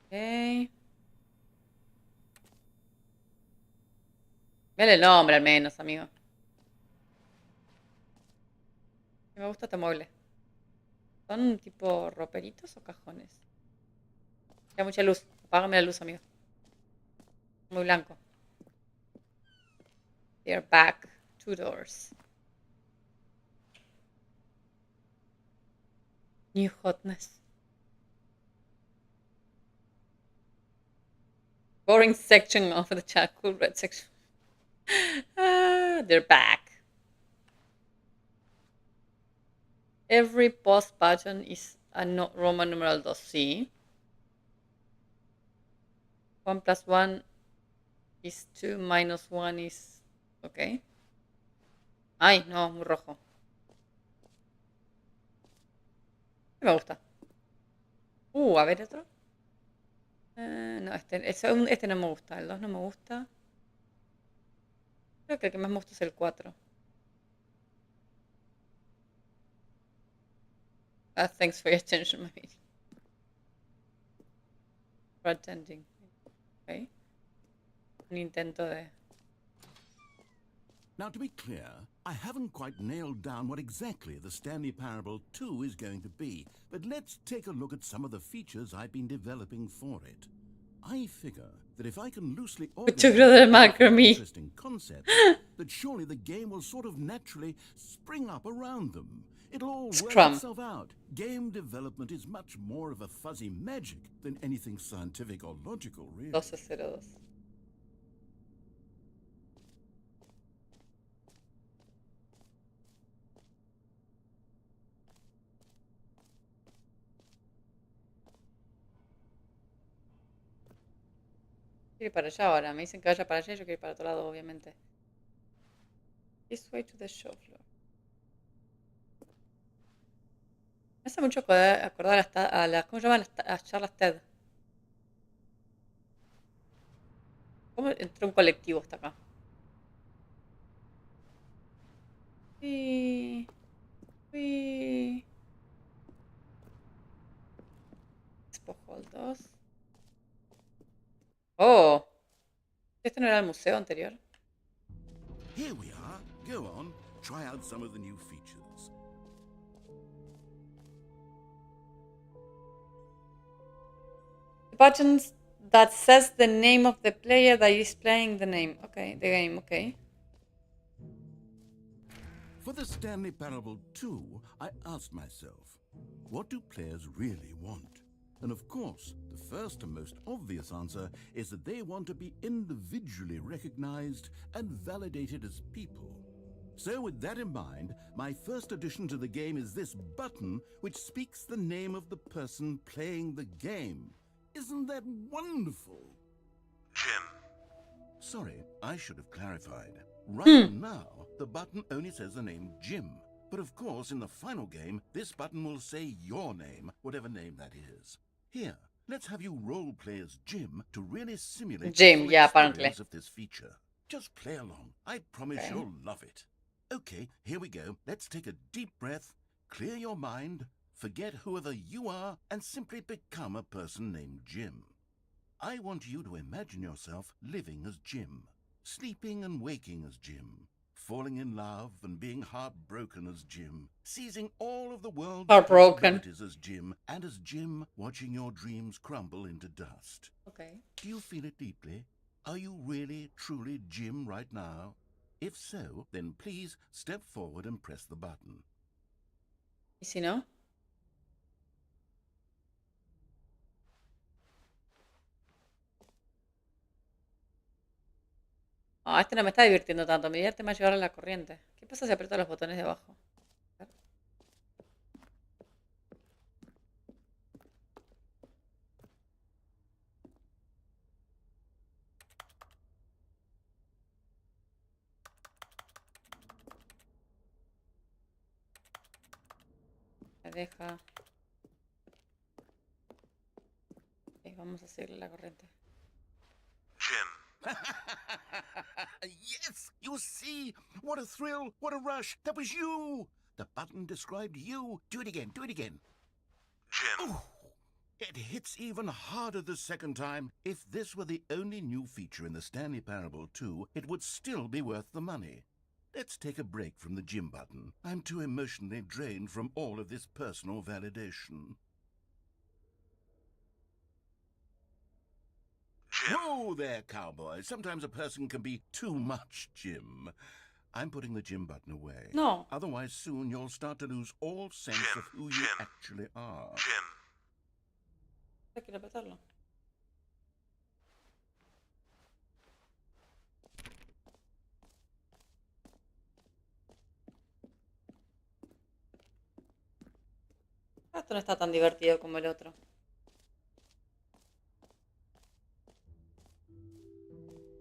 A: Ok. Mira el nombre al menos, amigo. Me gusta este mueble. ¿Son tipo roperitos o cajones? Hay mucha luz. Apágame la luz, amigo. Muy blanco. They're back. 2 doors. New hotness. Boring section of the chat. Cool red section. They're back. Every pause button is a Roman numeral 2, sí. 1 plus 1 is 2 minus 1 is... Ok. Ay, no, muy rojo. Me gusta. A ver otro. No, este no me gusta. El 2 no me gusta. Creo que el que más me gusta es el 4. Thanks for your attention, maybe. For attending. Ok. Un intento de...
B: Now, to be clear, I haven't quite nailed down what exactly the Stanley Parable 2 is going to be, but let's take a look at some of the features I've been developing for it. I figure that if I can loosely organize interesting concepts, that surely the game will sort of naturally spring up around them. It'll all work itself out. Game development is much more of a fuzzy magic than anything scientific or logical, really.
A: 1202. Quiero ir para allá ahora. Me dicen que vaya para allá y yo quiero ir para otro lado, obviamente. This way to the show floor. Me hace mucho acordar a las... ¿Cómo se llaman las charlas TED? ¿Cómo entró un colectivo hasta acá? Uy. Expo Hall 2. Oh. ¿Este no era el museo anterior?
B: Here we are. Go on. Try out some of the new features.
A: The buttons that says the name of the player that is playing the name. Okay, the game, okay.
B: For the Stanley Parable 2, I asked myself, what do players really want? And of course, the first and most obvious answer is that they want to be individually recognized and validated as people. So with that in mind, my first addition to the game is this button which speaks the name of the person playing the game. Isn't that wonderful?
D: Jim.
B: Sorry, I should have clarified. Right now, the button only says the name Jim. But of course, in the final game, this button will say your name, whatever name that is. Here, let's have you role-play as Jim to really simulate the full experience of this feature. Just play along. I promise you'll love it. Okay, here we go. Let's take a deep breath, clear your mind, forget whoever you are, and simply become a person named Jim. I want you to imagine yourself living as Jim, sleeping and waking as Jim, falling in love and being heartbroken as Jim, seizing all of the world's
A: Heartbroken.
B: possibilities as Jim, and as Jim watching your dreams crumble into dust.
A: Okay.
B: Do you feel it deeply? Are you really, truly Jim right now? If so, then please step forward and press the button.
A: ¿Y si no? Ah, este no me está divirtiendo tanto. Me divierte más llevar a la corriente. ¿Qué pasa si aprieto los botones de abajo? A ver. Me deja. Ok, vamos a seguirle la corriente.
D: Jim.
B: Yes, you see? What a thrill, what a rush. That was you. The button described you. Do it again, do it again.
D: Jim.
B: Ooh, it hits even harder the second time. If this were the only new feature in the Stanley Parable 2, it would still be worth the money. Let's take a break from the Jim button. I'm too emotionally drained from all of this personal validation.
D: Jim.
B: Whoa there, cowboy. Sometimes a person can be too much Jim. I'm putting the Jim button away.
A: No.
B: Otherwise, soon you'll start to lose all sense
D: Jim,
B: of who you
D: Jim.
B: actually are.
D: Jim.
A: Hay que apretarlo. Esto no está tan divertido como el otro.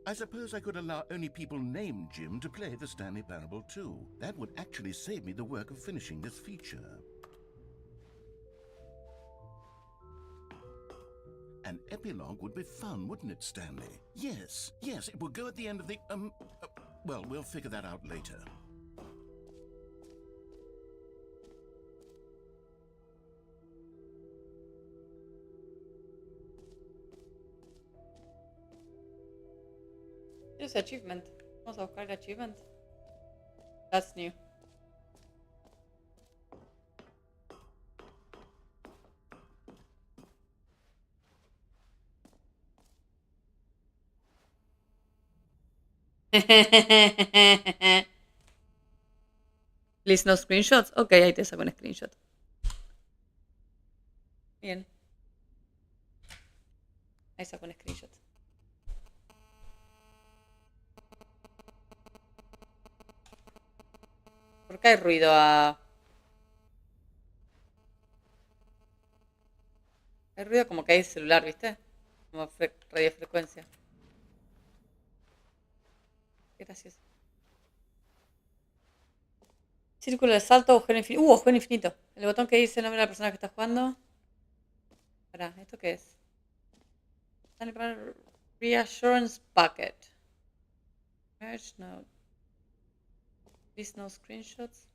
B: I suppose I could allow only people named Jim to play the Stanley Parable 2. That would actually save me the work of finishing this feature. An epilogue would be fun, wouldn't it, Stanley? Yes, it would go at the end of the, well, we'll figure that out later.
A: Ese achievement. Vamos a buscar el achievement. That's new. Please no screenshots. Ok, ahí te saco un screenshot. Bien. Ahí saco un screenshot. ¿Por qué hay ruido a...? Hay ruido como que hay celular, ¿viste? Como radiofrecuencia. Gracias. Círculo de salto, agujero infinito. Agujero infinito. El botón que dice el nombre de la persona que está jugando. Pará, ¿esto qué es? Reassurance Bucket. Merge node. Please no screenshots.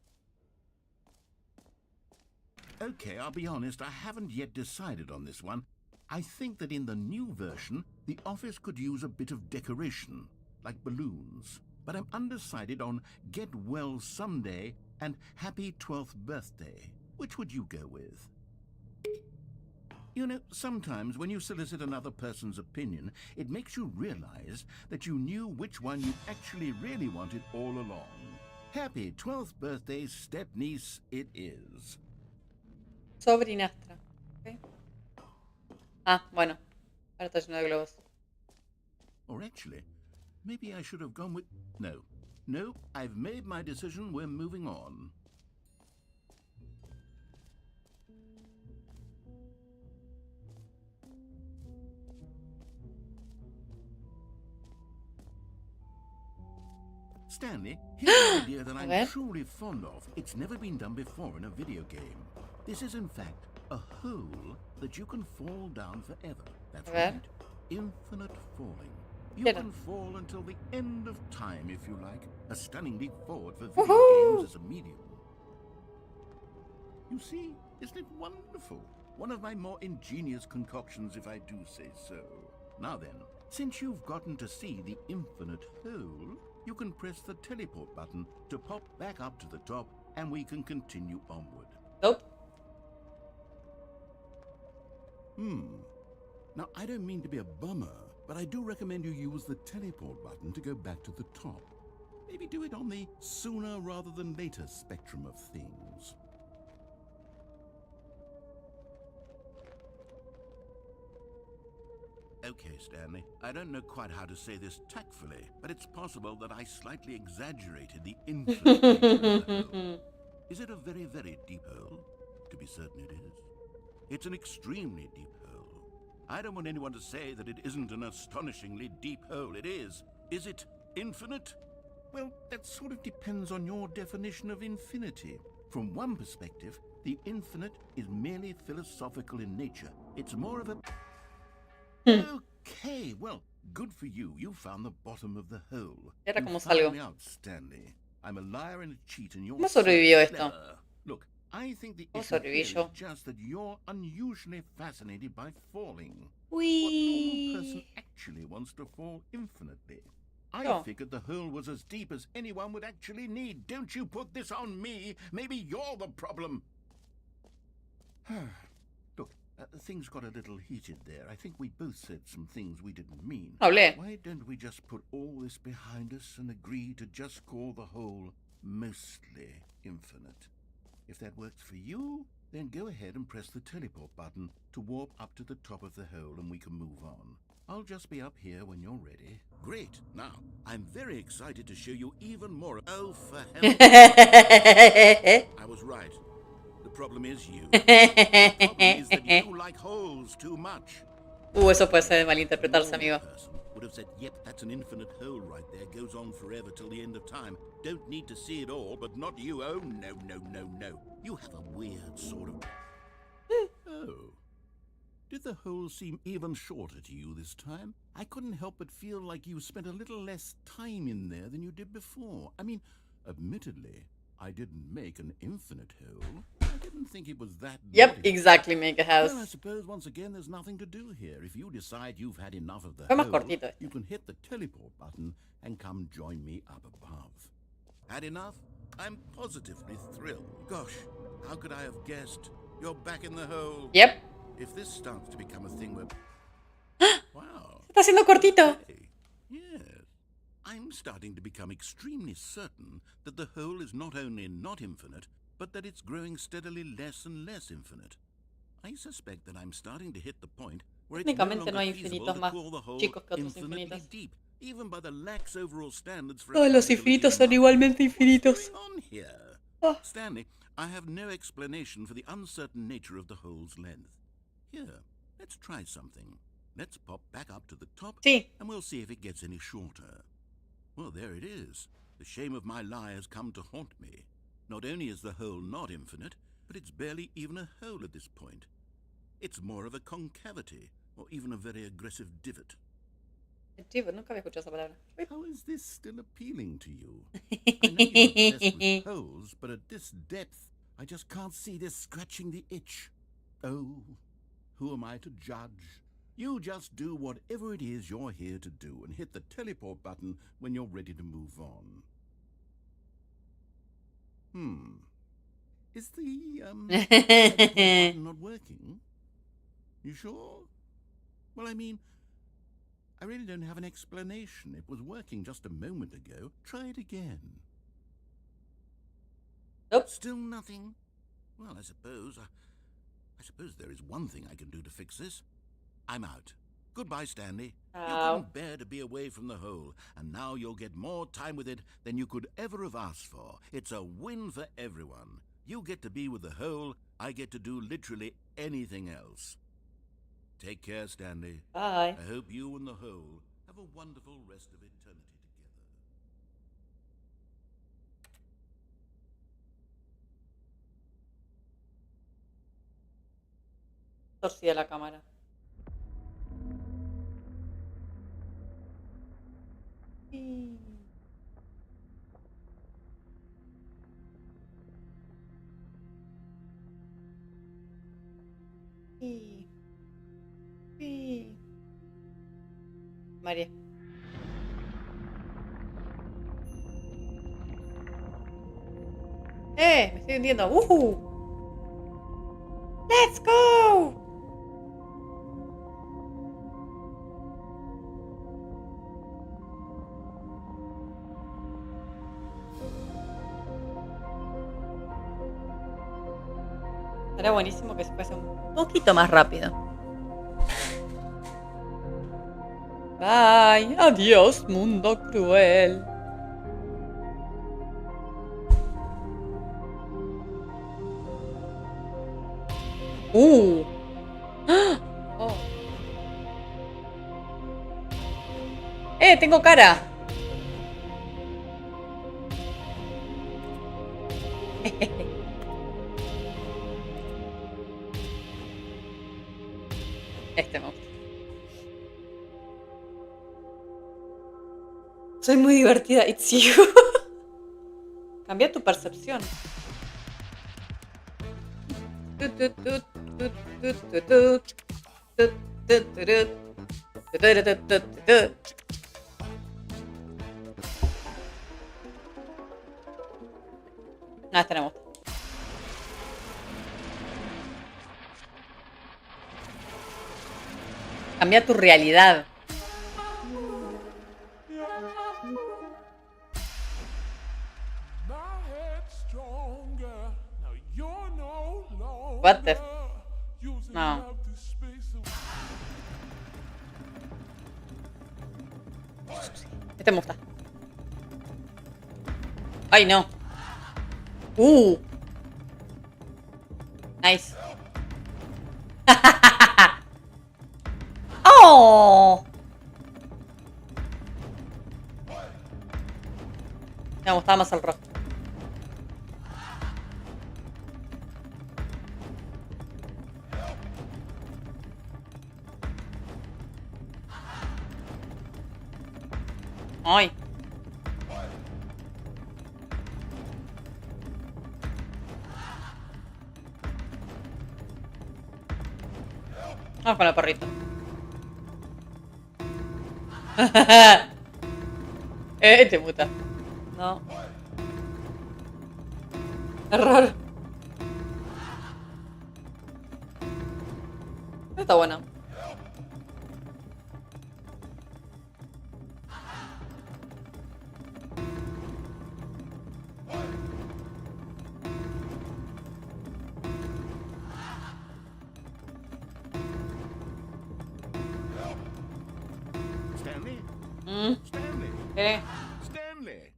B: Okay, I'll be honest, I haven't yet decided on this one. I think that in the new version, the office could use a bit of decoration, like balloons. But I'm undecided on Get Well Someday and Happy 12th Birthday. Which would you go with? You know, sometimes when you solicit another person's opinion, it makes you realize that you knew which one you actually really wanted all along. Happy 12th birthday, step-niece, it is.
A: Sobrinastra. Okay. Ah, bueno. Ahora está lleno de globos.
B: Or actually, maybe I should have gone with... No, I've made my decision, we're moving on. Stanley, here's an idea that I'm truly fond of. It's never been done before in a video game. This is, in fact, a hole that you can fall down forever. That's right. Infinite falling. You can fall until the end of time, if you like. A stunning leap forward for video games as a medium. You see, isn't it wonderful? One of my more ingenious concoctions, if I do say so. Now then, since you've gotten to see the infinite hole, you can press the teleport button to pop back up to the top and we can continue onward.
A: Nope.
B: Now, I don't mean to be a bummer, but I do recommend you use the teleport button to go back to the top. Maybe do it on the sooner rather than later spectrum of things. Okay, Stanley, I don't know quite how to say this tactfully, but it's possible that I slightly exaggerated the infinite nature of the hole. Is it a very, very deep hole? To be certain it is. It's an extremely deep hole. I don't want anyone to say that it isn't an astonishingly deep hole. It is. Is it infinite? Well, that sort of depends on your definition of infinity. From one perspective, the infinite is merely philosophical in nature. It's more of a... Okay, well, good for you. You found the bottom of the hole.
A: Era
B: You
A: como
B: found
A: salió.
B: me out, Stanley. I'm a liar and a cheat, and you're
A: ¿Cómo
B: so
A: sobrevivió esto?
B: clever. Look, I think the
A: ¿Cómo
B: issue here
A: sobreviví
B: is
A: yo?
B: just that you're unusually fascinated by falling. What normal person
A: Uy.
B: actually wants to fall infinitely? I
A: Yo.
B: figured the hole was as deep as anyone would actually need. Don't you put this on me. Maybe you're the problem. Look, things got a little heated there. I think we both said some things we didn't mean.
A: Hablé.
B: Why don't we just put all this behind us and agree to just call the hole mostly infinite? If that works for you, then go ahead and press the teleport button to warp up to the top of the hole and we can move on. I'll just be up here when you're ready. Great. Now, I'm very excited to show you even more. Oh, for heaven's sake. I was right. The problem is you. The problem is that you like holes too much.
A: Eso puede ser
B: A
A: malinterpretarse,
B: normal
A: amigo.
B: person would have said, yep, that's an infinite hole right there. Goes on forever till the end of time. Don't need to see it all, but not you. Oh, no, no, no, no. You have a weird sort of... Oh. Did the hole seem even shorter to you this time? I couldn't help but feel like you spent a little less time in there than you did before. I mean, admittedly, I didn't make an infinite hole. I didn't think it was that
A: Yep,
B: naughty.
A: exactly, make a house.
B: Well, I suppose once again there's nothing to do here. If you decide you've had enough of the
A: Fue más
B: hole,
A: cortito este.
B: you can hit the teleport button and come join me up above. Had enough? I'm positively thrilled. Gosh, how could I have guessed? You're back in the hole.
A: Yep.
B: If this starts to become a thing where... Wow.
A: Se está haciendo cortito.
B: Hey, yes. I'm starting to become extremely certain that the hole is not only not infinite, but that it's growing steadily less and less infinite. I suspect that I'm starting to hit the point where it's no
A: Técnicamente no
B: longer
A: hay
B: feasible
A: infinitos
B: to
A: más
B: call the hole
A: chicos que otros
B: infinitely
A: infinitos.
B: deep, even by the lax overall standards for
A: Todos los
B: accountability
A: infinitos son
B: and
A: igualmente
B: marketing.
A: infinitos.
B: What's going on here?
A: Oh.
B: Stanley, I have no explanation for the uncertain nature of the hole's length. Here, let's try something. Let's pop back up to the top,
A: Sí.
B: and we'll see if it gets any shorter. Well, there it is. The shame of my lie has come to haunt me. Not only is the hole not infinite, but it's barely even a hole at this point. It's more of a concavity, or even a very aggressive divot.
A: Chivo, nunca había escuchado esa palabra.
B: How is this still appealing to you? I know you're obsessed with holes, but at this depth, I just can't see this scratching the itch. Oh, who am I to judge? You just do whatever it is you're here to do and hit the teleport button when you're ready to move on. Is the teleport button not working? You sure? Well, I mean, I really don't have an explanation. It was working just a moment ago. Try it again.
A: Nope.
B: Still nothing? Well, I suppose there is one thing I can do to fix this. I'm out. Goodbye, Stanley. You couldn't bear to be away from the hole, and now you'll get more time with it than you could ever have asked for. It's a win for everyone. You get to be with the hole, I get to do literally anything else. Take care, Stanley.
A: Bye.
B: I hope you and the hole have a wonderful rest of eternity together.
A: Torcida la cámara. Sí. Sí. María. Me estoy hundiendo. Let's go. Estaría buenísimo que se fuese un poquito más rápido. Bye. Adiós, mundo cruel. ¡Ah! Oh. Tengo cara. Este me gusta. Soy muy divertida, it's you. Cambia tu percepción. Este no me gusta. Cambia tu realidad. What the no. Este me gusta. Ay, no. Nice. Oh. Me gustaba más el rojo. Ay. Vamos con el perrito. Te puta. No. Error. Está bueno.
B: Stanley? Stanley? Stanley?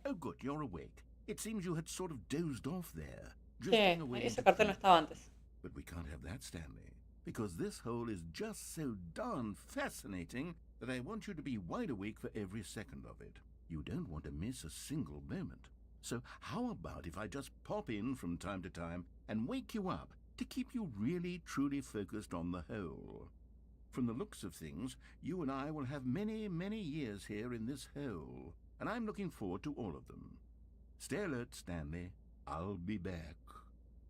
B: Oh, good, you're awake. It seems you had sort of dozed off there. Drifting away
A: Ese
B: into
A: cartel no
B: sleep.
A: estaba antes.
B: But we can't have that, Stanley, because this hole is just so darn fascinating that I want you to be wide awake for every second of it. You don't want to miss a single moment. So how about if I just pop in from time to time and wake you up to keep you really, truly focused on the hole? From the looks of things, you and I will have many, many years here in this hole, and I'm looking forward to all of them. Stay alert, Stanley. I'll be back.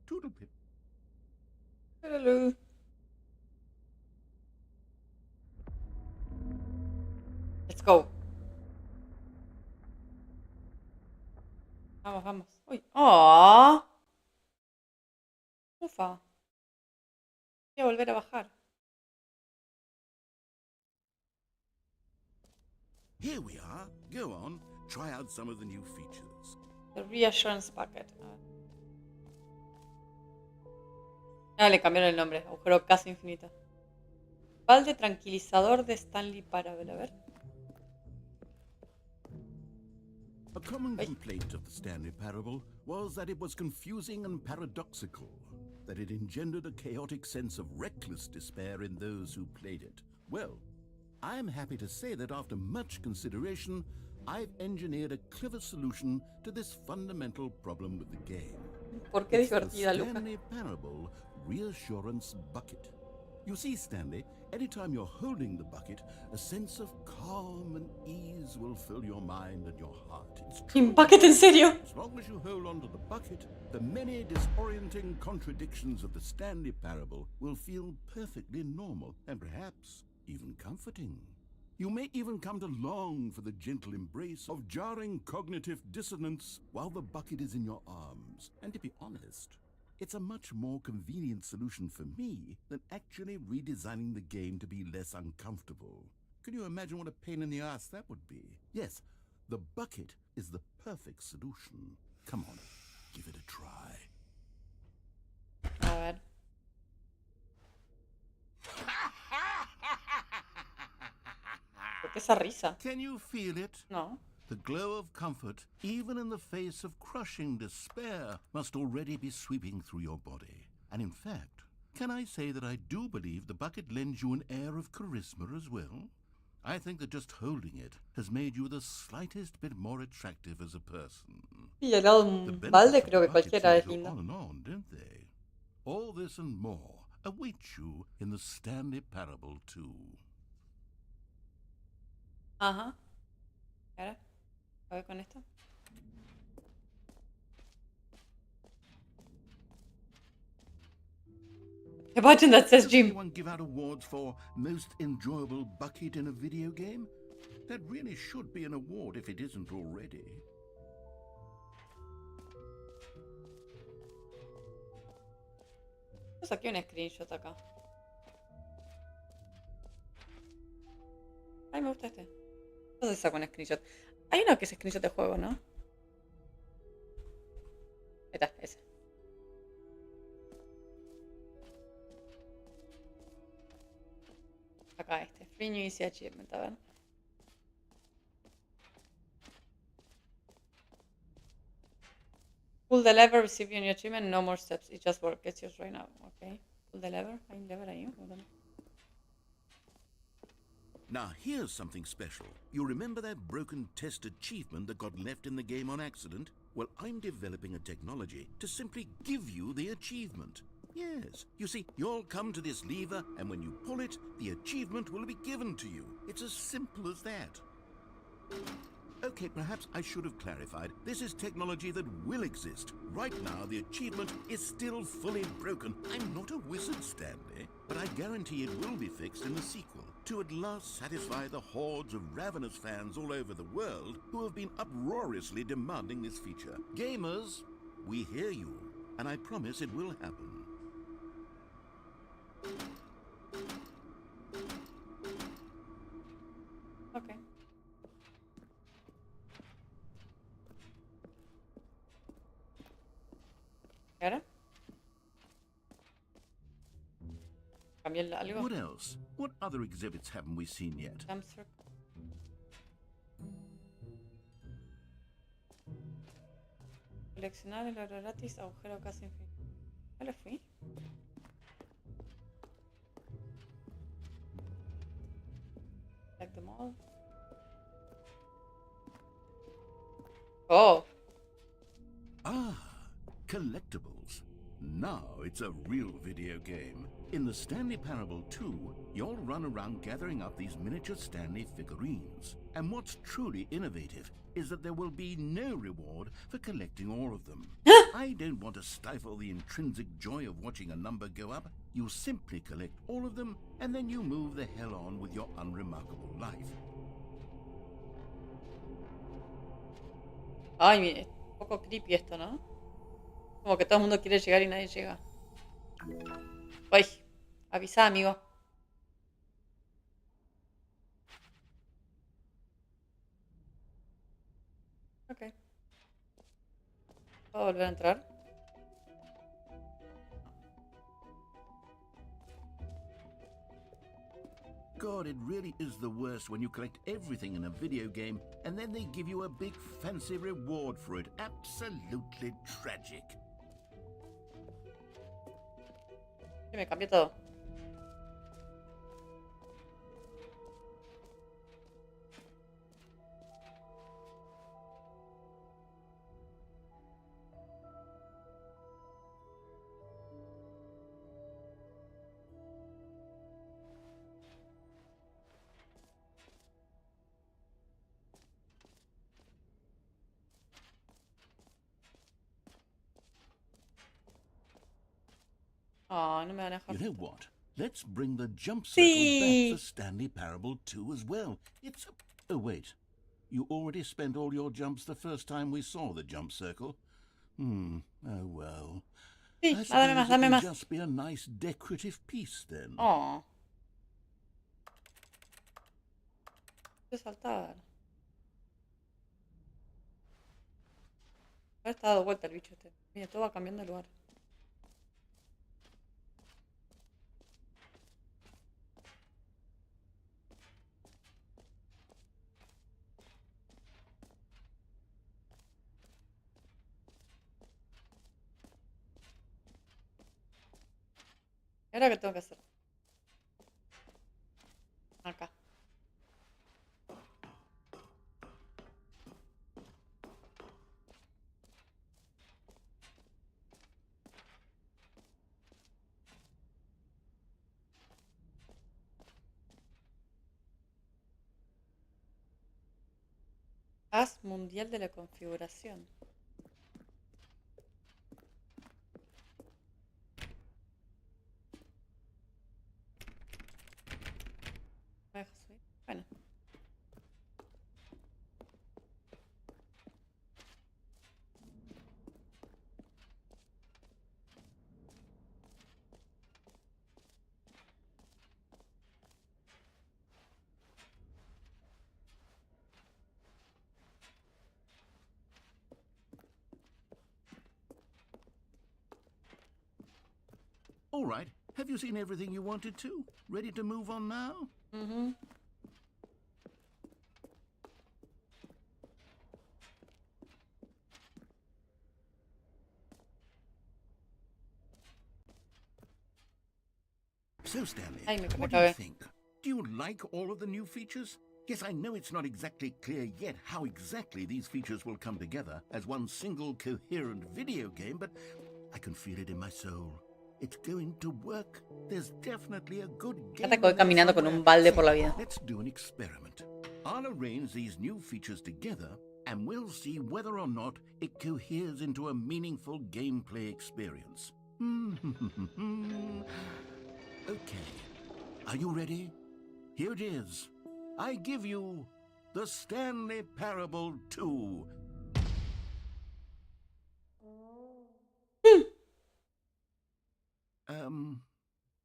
B: Toodlepip.
A: Hello. Let's go. Vamos, vamos. Uy. ¡Oh! Ufa. Voy a volver a bajar.
B: Here we are. Go on. Try out some of the new features.
A: The reassurance packet. Le cambiaron el nombre. Agujero casi infinito. Balde tranquilizador de Stanley Parable. A ver.
B: A common complaint of the Stanley Parable was that it was confusing and paradoxical, that it engendered a chaotic sense of reckless despair in those who played it. Well, I'm happy to say that after much consideration, I've engineered a clever solution to this fundamental problem with the game.
A: ¿Por qué
B: It's the
A: divertida, Luca?
B: Stanley Parable Reassurance Bucket. You see, Stanley, anytime you're holding the bucket, a sense of calm and ease will fill your mind and your heart. It's true.
A: ¿Bucket en serio?
B: As long as you hold on to the bucket, the many disorienting contradictions of the Stanley Parable will feel perfectly normal and perhaps even comforting. You may even come to long for the gentle embrace of jarring cognitive dissonance while the bucket is in your arms. And to be honest, it's a much more convenient solution for me than actually redesigning the game to be less uncomfortable. Can you imagine what a pain in the ass that would be? Yes, the bucket is the perfect solution. Come on, give it a try.
A: A ver. ¿Por qué esa risa?
B: Can you feel it?
A: No.
B: The glow of comfort, even in the face of crushing despair, must already be sweeping through your body. And in fact, can I say that I do believe the bucket lends you an air of charisma as well? I think that just holding it has made you the slightest bit more attractive as a person.
A: Y al lado
B: The
A: un
B: benefits
A: balde
B: of the
A: creo que
B: bucket
A: cualquiera
B: seem
A: es
B: to go
A: lindo.
B: on, don't they? All this and more await you in the Stanley Parable 2.
A: Ajá. ¿Y ahora? A ver con esto. A button that says
B: Does
A: gym.
B: anyone give out awards for most enjoyable bucket in a video game? That really should be an award if it isn't already.
A: Yo saqué un screenshot acá. Ay, me gusta este. Entonces saco un screenshot. Hay uno que es screenshot de juego, ¿no? Ahí está, ese. Acá este. Free New Easy Achievement, a ver. Pull the lever, receive your new achievement, no more steps. It just works. Gets yours right now. Okay. Pull the lever. Hay un lever ahí. Hold on.
B: Now here's something special. You remember that broken test achievement that got left in the game on accident? Well, I'm developing a technology to simply give you the achievement. Yes, you see, you'll come to this lever, and when you pull it, the achievement will be given to you. It's as simple as that. Okay, perhaps I should have clarified. This is technology that will exist. Right now, the achievement is still fully broken. I'm not a wizard, Stanley, but I guarantee it will be fixed in the sequel to at last satisfy the hordes of ravenous fans all over the world who have been uproariously demanding this feature. Gamers, we hear you, and I promise it will happen.
A: Okay. ¿Y ahora? ¿Cambié algo?
B: What else? What other exhibits haven't we seen yet?
A: Hamster. Coleccionar el oro gratis, agujero casi infinito. ¿Ya lo fui? Like them all. Oh.
B: Ah, collectibles. Now it's a real video game. In the Stanley Parable 2, you'll run around gathering up these miniature Stanley figurines. And what's truly innovative is that there will be no reward for collecting all of them. I don't want to stifle the intrinsic joy of watching a number go up. You simply collect all of them, and then you move the hell on with your unremarkable life.
A: Ay, mire, un poco creepy esto, ¿no? Como que todo el mundo quiere llegar y nadie llega. Ay, avisa, amigo. Ok. ¿Puedo volver a entrar?
B: God, it really is the worst when you collect everything in a video game and then they give you a big fancy reward for it. Absolutely tragic.
A: Sí, me cambió todo. Oh, no me van a dejar.
B: You know what? Let's bring the jump circle
A: Sí.
B: back for Stanley Parable 2 as well. It's a... Oh, wait. You already spent all your jumps the first time we saw the jump circle. Oh, well.
A: Sí,
B: I
A: dame más,
B: suppose it
A: dame
B: can
A: más.
B: just be a nice decorative piece then.
A: Oh. Voy a saltar. Ahora está dado vuelta el bicho este. Mira, todo va cambiando de lugar. ¿Y ahora qué tengo que hacer? Acá. Haz mundial de la configuración. ¿Me dejas subir? Bueno.
B: All right. Have you seen everything you wanted to? Ready to move on now?
A: Mhm.
B: So, Stanley,
A: Ay, me
B: what do you
A: cagué.
B: think? Do you like all of the new features? Yes, I know it's not exactly clear yet how exactly these features will come together as one single coherent video game, but I can feel it in my soul. It's going to work. There's definitely a good game.
A: Ya te acabo caminando con un balde por la vida.
B: Let's do an experiment. I'll arrange these new features together and we'll see whether or not it coheres into a meaningful gameplay experience. Okay. Are you ready? Here it is. I give you the Stanley Parable 2.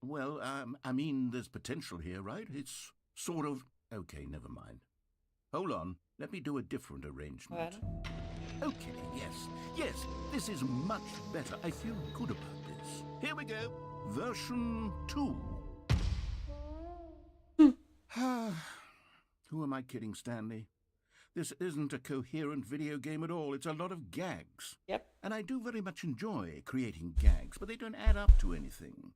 B: Well, I mean, there's potential here, right? It's sort of... Okay, never mind. Hold on. Let me do a different arrangement. Okay, yes, this is much better. I feel good about this. Here we go. Version 2. Who am I kidding, Stanley? This isn't a coherent video game at all. It's a lot of gags.
A: Yep.
B: And I do very much enjoy creating gags, but they don't add up to anything.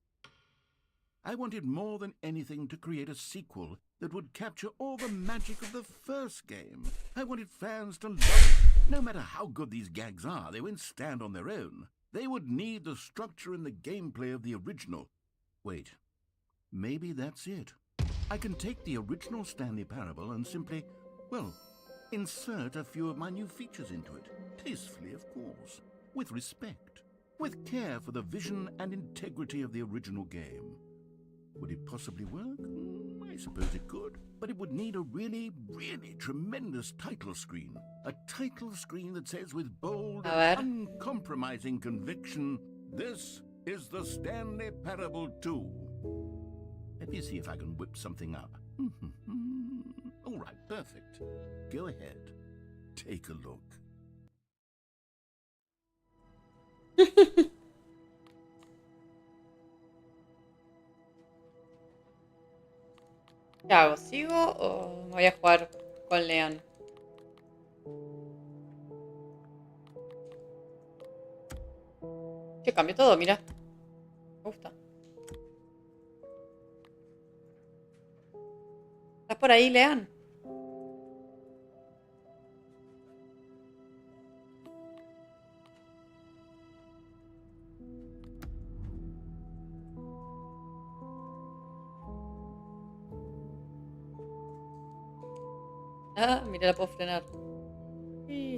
B: I wanted more than anything to create a sequel that would capture all the magic of the first game. I wanted fans to love it. No matter how good these gags are, they won't stand on their own. They would need the structure and the gameplay of the original. Wait, maybe that's it. I can take the original Stanley Parable and simply, well, insert a few of my new features into it. Tastefully, of course. With respect. With care for the vision and integrity of the original game. Would it possibly work? I suppose it could. But it would need a really, really tremendous title screen. A title screen that says with bold and uncompromising conviction, "This is the Stanley Parable 2. Let me see if I can whip something up. All right, perfect. Go ahead. Take a look.
A: ¿Qué hago? ¿Sigo o voy a jugar con León? Che, cambió todo, mira. Me gusta. ¿Estás por ahí, León? Ah, mira, la puedo frenar. Sí.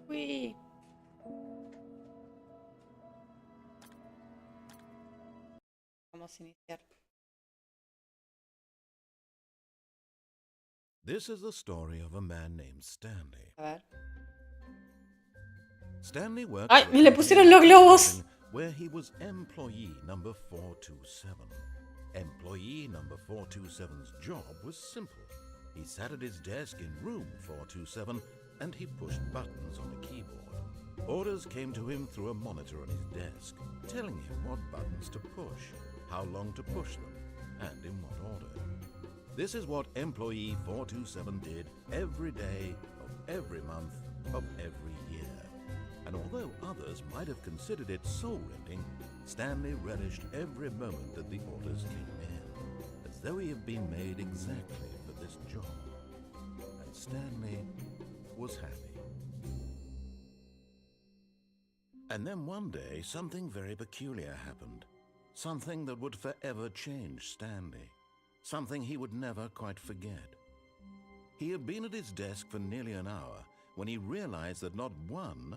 A: Uy. vamos a iniciar.
B: This is the story of a man named Stanley.
A: A ver.
B: Stanley worked
A: ¡Ay,
B: for a
A: me le
B: company
A: pusieron los globos!
B: where he was employee number 427. Employee number 427's job was simple. He sat at his desk in room 427 and he pushed buttons on a keyboard. Orders came to him through a monitor on his desk, telling him what buttons to push, how long to push them, and in what order. This is what employee 427 did every day of every month of every year. And although others might have considered it soul-rending, Stanley relished every moment that the orders came in, as though he had been made exactly for this job. And Stanley was happy. And then one day, something very peculiar happened. Something that would forever change Stanley. Something he would never quite forget. He had been at his desk for nearly an hour when he realized that not one,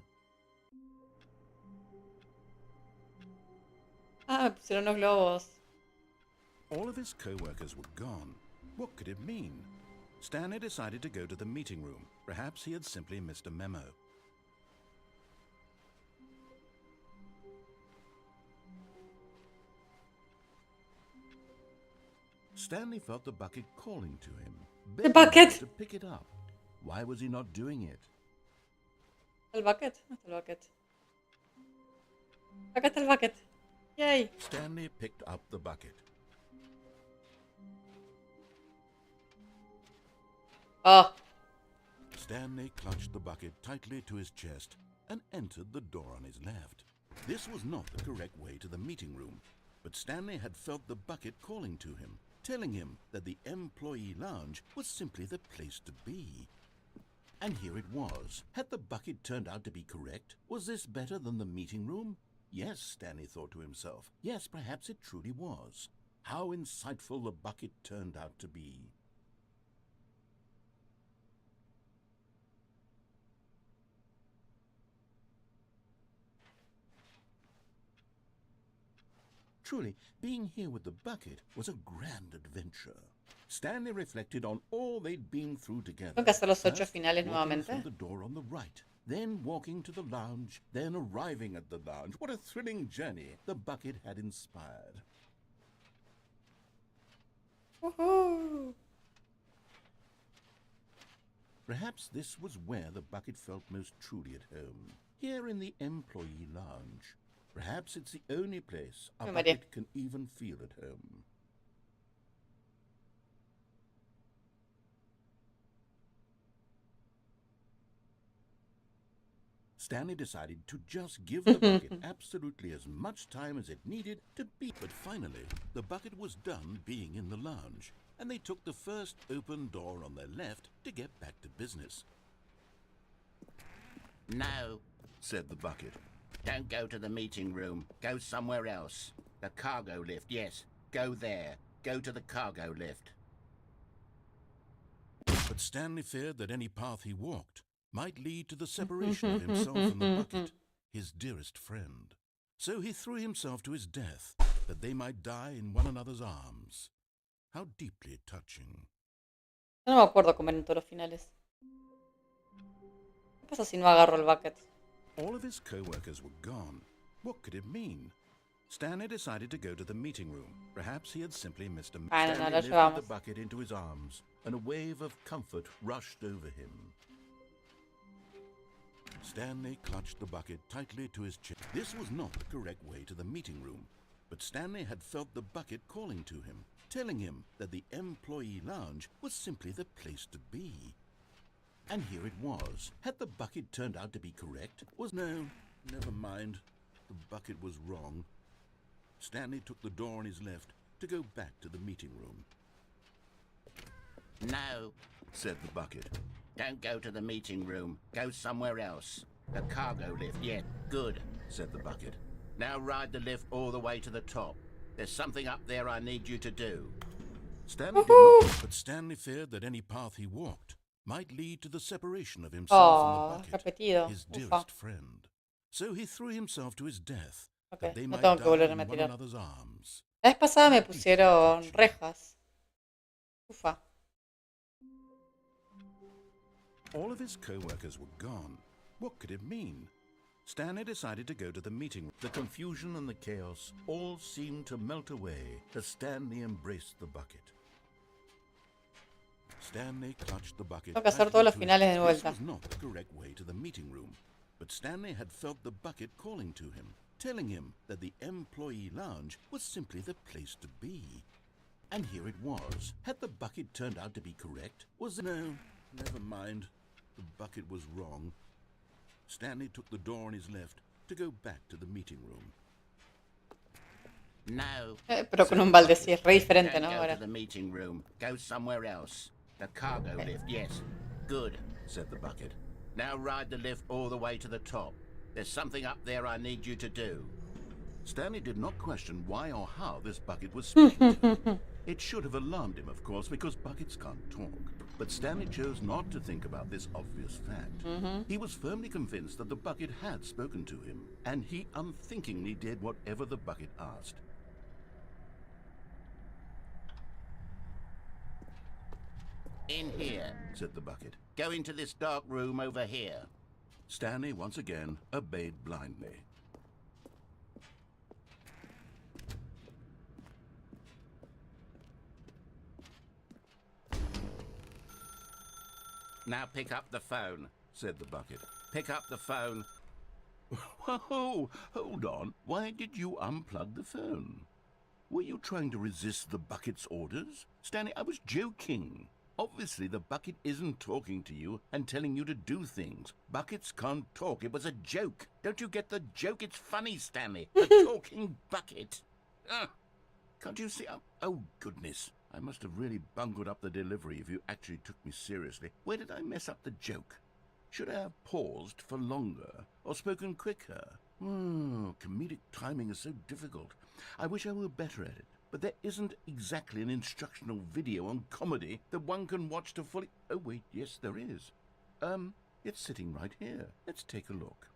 A: Ah, me pusieron los globos.
B: all of his co-workers were gone. What could it mean? Stanley decided to go to the meeting room. Perhaps he had simply missed a memo. Stanley felt the bucket calling to him, begging
A: bucket.
B: him to pick it up. Why was he not doing it?
A: El bucket. ¿Dónde está el bucket? Acá está el bucket. Yay.
B: Stanley picked up the bucket.
A: Oh.
B: Stanley clutched the bucket tightly to his chest and entered the door on his left. This was not the correct way to the meeting room, but Stanley had felt the bucket calling to him, telling him that the employee lounge was simply the place to be. And here it was. Had the bucket turned out to be correct? Was this better than the meeting room? Yes, Stanley thought to himself. Yes, perhaps it truly was. How insightful the bucket turned out to be. Truly, being here with the bucket was a grand adventure. Stanley reflected on all they'd been through together.
A: Tengo que hacer los 8
B: First,
A: finales
B: walking
A: nuevamente.
B: through the door on the right, then walking to the lounge, then arriving at the lounge. What a thrilling journey the bucket had inspired.
A: Woohoo.
B: Perhaps this was where the bucket felt most truly at home, here in the employee lounge. Perhaps it's the only place a
A: No, Maria.
B: bucket can even feel at home. Stanley decided to just give the bucket absolutely as much time as it needed to be. But finally, the bucket was done being in the lounge, and they took the first open door on their left to get back to business.
D: No,
B: Said the bucket.
D: don't go to the meeting room. Go somewhere else. The cargo lift, yes. Go there. Go to the cargo lift.
B: But Stanley feared that any path he walked might lead to the separation of himself and the bucket, his dearest friend. So he threw himself to his death, that they might die in one another's arms. How deeply touching.
A: No me acuerdo comer en todos los finales. ¿Qué pasa si no agarro el bucket?
B: All of his co-workers were gone. What could it mean? Stanley decided to go to the meeting room. Perhaps he had simply missed a...
A: Bueno, no,
B: Stanley
A: lo
B: lifted
A: llevamos.
B: the bucket into his arms, and a wave of comfort rushed over him. Stanley clutched the bucket tightly to his chest. This was not the correct way to the meeting room, but Stanley had felt the bucket calling to him, telling him that the employee lounge was simply the place to be. And here it was. Had the bucket turned out to be correct? No, never mind. The bucket was wrong. Stanley took the door on his left to go back to the meeting room.
D: No,
B: Said the bucket.
D: don't go to the meeting room. Go somewhere else. The cargo lift, yeah. Good.
B: Said the bucket.
D: Now ride the lift all the way to the top. There's something up there I need you to do.
B: Stanley did not, but Stanley feared that any path he walked might lead to the separation of himself
A: Oh,
B: and the bucket,
A: repetido.
B: his
A: Ufa.
B: dearest friend. So he threw himself to his death,
A: Ok,
B: that they
A: no
B: might
A: tengo que
B: die
A: volverme
B: in
A: a
B: one
A: tirar.
B: another's arms.
A: La vez pasada me pusieron rejas. Ufa.
B: All of his co-workers were gone. What could it mean? Stanley decided to go to the meeting. The confusion and the chaos all seemed to melt away as Stanley embraced the bucket. Stanley clutched the bucket.
A: Tengo que hacer todos los finales de
B: This
A: vuelta.
B: was not the correct way to the meeting room, but Stanley had felt the bucket calling to him, telling him that the employee lounge was simply the place to be. And here it was. Had the bucket turned out to be correct? Was it? No, never mind. The bucket was wrong. Stanley took the door on his left to go back to the meeting room.
D: No.
A: Pero con un balde sí, es re diferente,
D: Don't
A: ¿no?
D: go
A: Ahora.
D: to the meeting room. Go somewhere else. The cargo lift, yes. Good, said the bucket. Now ride the lift all the way to the top. There's something up there I need you to do.
B: Stanley did not question why or how this bucket was speaking to him. It should have alarmed him, of course, because buckets can't talk. But Stanley chose not to think about this obvious fact. He was firmly convinced that the bucket had spoken to him, and he unthinkingly did whatever the bucket asked.
D: In here,
B: Said the bucket.
D: go into this dark room over here.
B: Stanley once again obeyed blindly.
D: Now pick up the phone.
B: Said the bucket.
D: Pick up the phone.
B: Whoa, hold on. Why did you unplug the phone? Were you trying to resist the bucket's orders? Stanley, I was joking. Obviously, the bucket isn't talking to you and telling you to do things. Buckets can't talk. It was a joke.
D: Don't you get the joke? It's funny, Stanley. A talking bucket.
B: Can't you see? Oh, goodness. I must have really bungled up the delivery if you actually took me seriously. Where did I mess up the joke? Should I have paused for longer or spoken quicker? Comedic timing is so difficult. I wish I were better at it. But there isn't exactly an instructional video on comedy that one can watch to fully... Oh, wait, yes, there is. It's sitting right here. Let's take a look.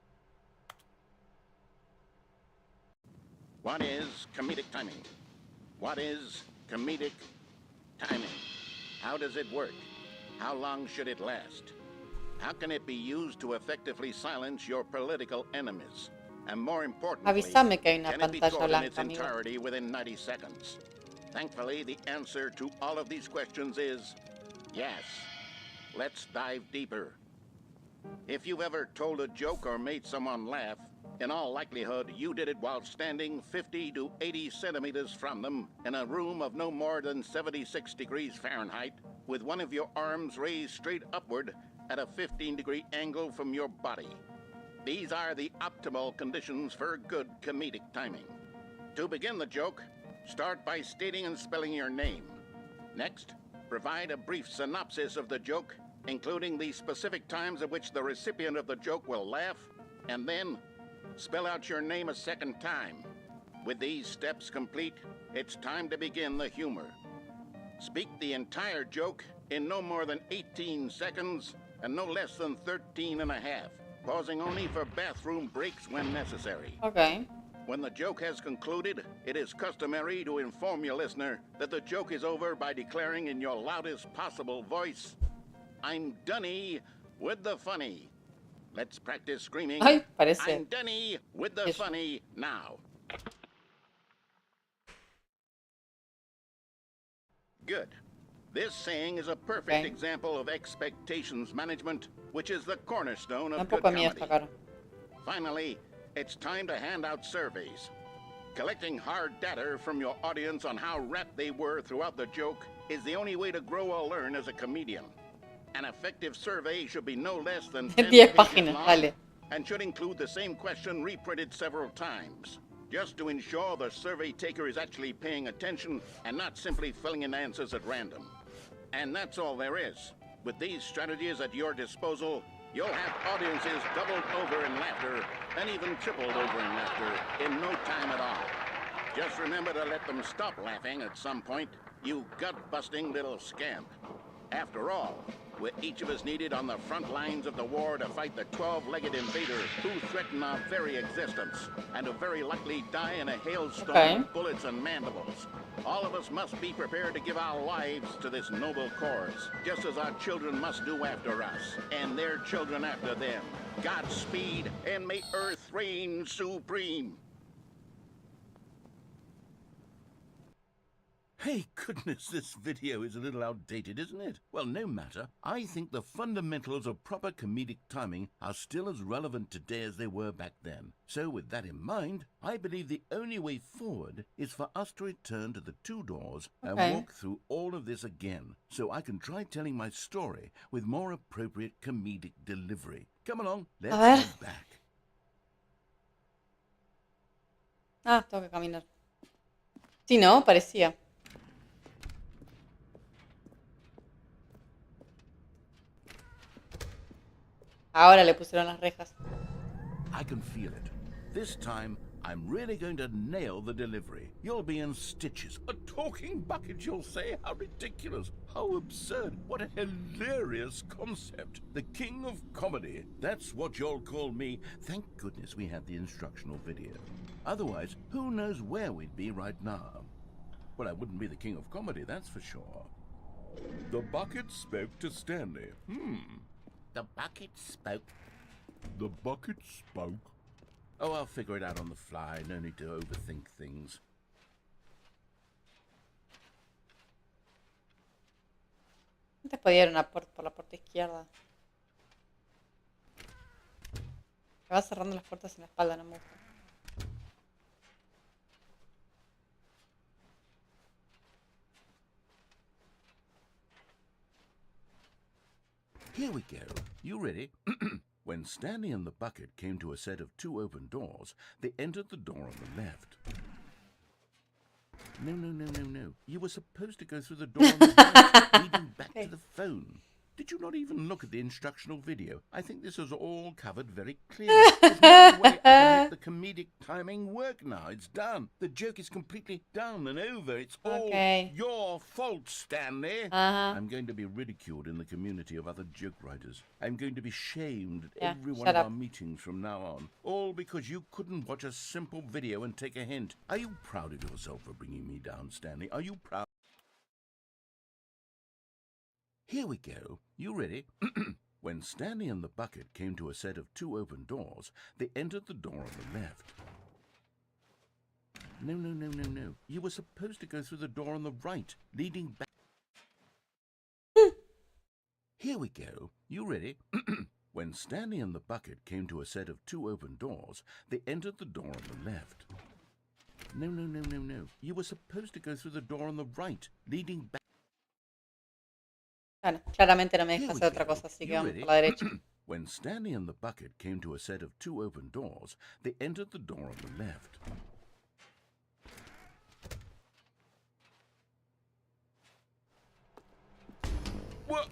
D: What is comedic timing? What is comedic timing? How does it work? How long should it last? How can it be used to effectively silence your political enemies? And more importantly,
A: Avísame que hay una
D: can it be
A: pantalla
D: taught in its
A: blanca, amigo.
D: entirety within 90 seconds? Thankfully, the answer to all of these questions is yes. Let's dive deeper. If you've ever told a joke or made someone laugh, in all likelihood, you did it while standing 50 to 80 centimeters from them in a room of no more than 76 degrees Fahrenheit, with one of your arms raised straight upward at a 15-degree angle from your body. These are the optimal conditions for good comedic timing. To begin the joke, start by stating and spelling your name. Next, provide a brief synopsis of the joke, including the specific times at which the recipient of the joke will laugh, and then spell out your name a second time. With these steps complete, it's time to begin the humor. Speak the entire joke in no more than 18 seconds and no less than 13 and a half, pausing only for bathroom breaks when necessary.
A: Ok.
D: When the joke has concluded, it is customary to inform your listener that the joke is over by declaring in your loudest possible voice, "I'm Dunny with the funny." Let's practice screaming,
A: Ay, parece.
D: "I'm Dunny with the
A: Eso.
D: funny" now. Good. This saying is a perfect
A: Okay.
D: example of expectations management, which is the cornerstone
A: Da
D: of
A: un
D: good
A: poco de miedo
D: comedy.
A: esta cara.
D: Finally, it's time to hand out surveys. Collecting hard data from your audience on how rapt they were throughout the joke is the only way to grow or learn as a comedian. An effective survey should be no less than 10
A: 10
D: pages
A: páginas,
D: long
A: dale.
D: and should include the same question reprinted several times, just to ensure the survey taker is actually paying attention and not simply filling in answers at random. And that's all there is. With these strategies at your disposal, you'll have audiences doubled over in laughter and even tripled over in laughter in no time at all. Just remember to let them stop laughing at some point, you gut-busting little scamp. After all, with each of us needed on the front lines of the war to fight the 12-legged invaders who threaten our very existence, and who very likely die in a hailstorm
A: Okay.
D: of bullets and mandibles. All of us must be prepared to give our lives to this noble cause, just as our children must do after us, and their children after them. Godspeed, and may Earth reign supreme.
B: Hey, goodness, this video is a little outdated, isn't it? Well, no matter. I think the fundamentals of proper comedic timing are still as relevant today as they were back then. So with that in mind, I believe the only way forward is for us to return to the two doors and
A: Okay.
B: walk through all of this again, so I can try telling my story with more appropriate comedic delivery. Come along, let's
A: ver.
B: head back.
A: Ah, tengo que caminar. Sí, ¿no? Parecía. Ahora le pusieron las rejas.
B: I can feel it. This time, I'm really going to nail the delivery. You'll be in stitches. A talking bucket, you'll say? How ridiculous. How absurd. What a hilarious concept. The king of comedy. That's what you'll call me. Thank goodness we had the instructional video. Otherwise, who knows where we'd be right now. Well, I wouldn't be the king of comedy, that's for sure. The bucket spoke to Stanley.
D: The bucket spoke.
B: The bucket spoke. Oh, I'll figure it out on the fly. No need to overthink things.
A: Antes podía ir por la puerta izquierda. Me va cerrando las puertas en la espalda, no me gusta.
B: Here we go. You ready? When Stanley and the bucket came to a set of two open doors, they entered the door on the left. No. You were supposed to go through the door on the right, leading back to the phone. Did you not even look at the instructional video? I think this is all covered very clearly. There's no way I can make the comedic timing work now. It's done. The joke is completely done and over. It's all your fault, Stanley. I'm going to be ridiculed in the community of other joke writers. I'm going to be shamed at every one of our meetings from now on. All because you couldn't watch a simple video and take a hint. Are you proud of yourself for bringing me down, Stanley? Are you proud? Here we go. You ready? When Stanley and the bucket came to a set of two open doors, they entered the door on the left. No. You were supposed to go through the door on the right, leading back. Here we go. You ready? When Stanley and the bucket came to a set of two open doors, they entered the door on the left. No. You were supposed to go through the door on the right, leading back.
A: Bueno, claramente no me deja hacer otra cosa, así que vamos por la derecha.
B: When Stanley and the bucket came to a set of two open doors, they entered the door on the left. What?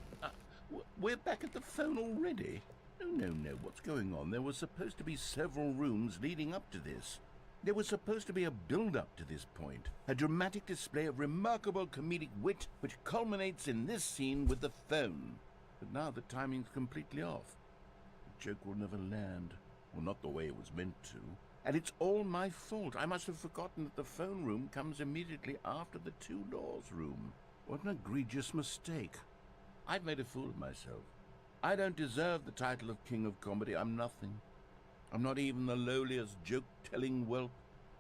B: We're back at the phone already? No. What's going on? There was supposed to be several rooms leading up to this. There was supposed to be a build-up to this point, a dramatic display of remarkable comedic wit which culminates in this scene with the phone. But now the timing's completely off. The joke will never land, or not the way it was meant to. And it's all my fault. I must have forgotten that the phone room comes immediately after the two doors room. What an egregious mistake. I've made a fool of myself. I don't deserve the title of King of Comedy. I'm nothing. I'm not even the lowliest joke-telling whelp.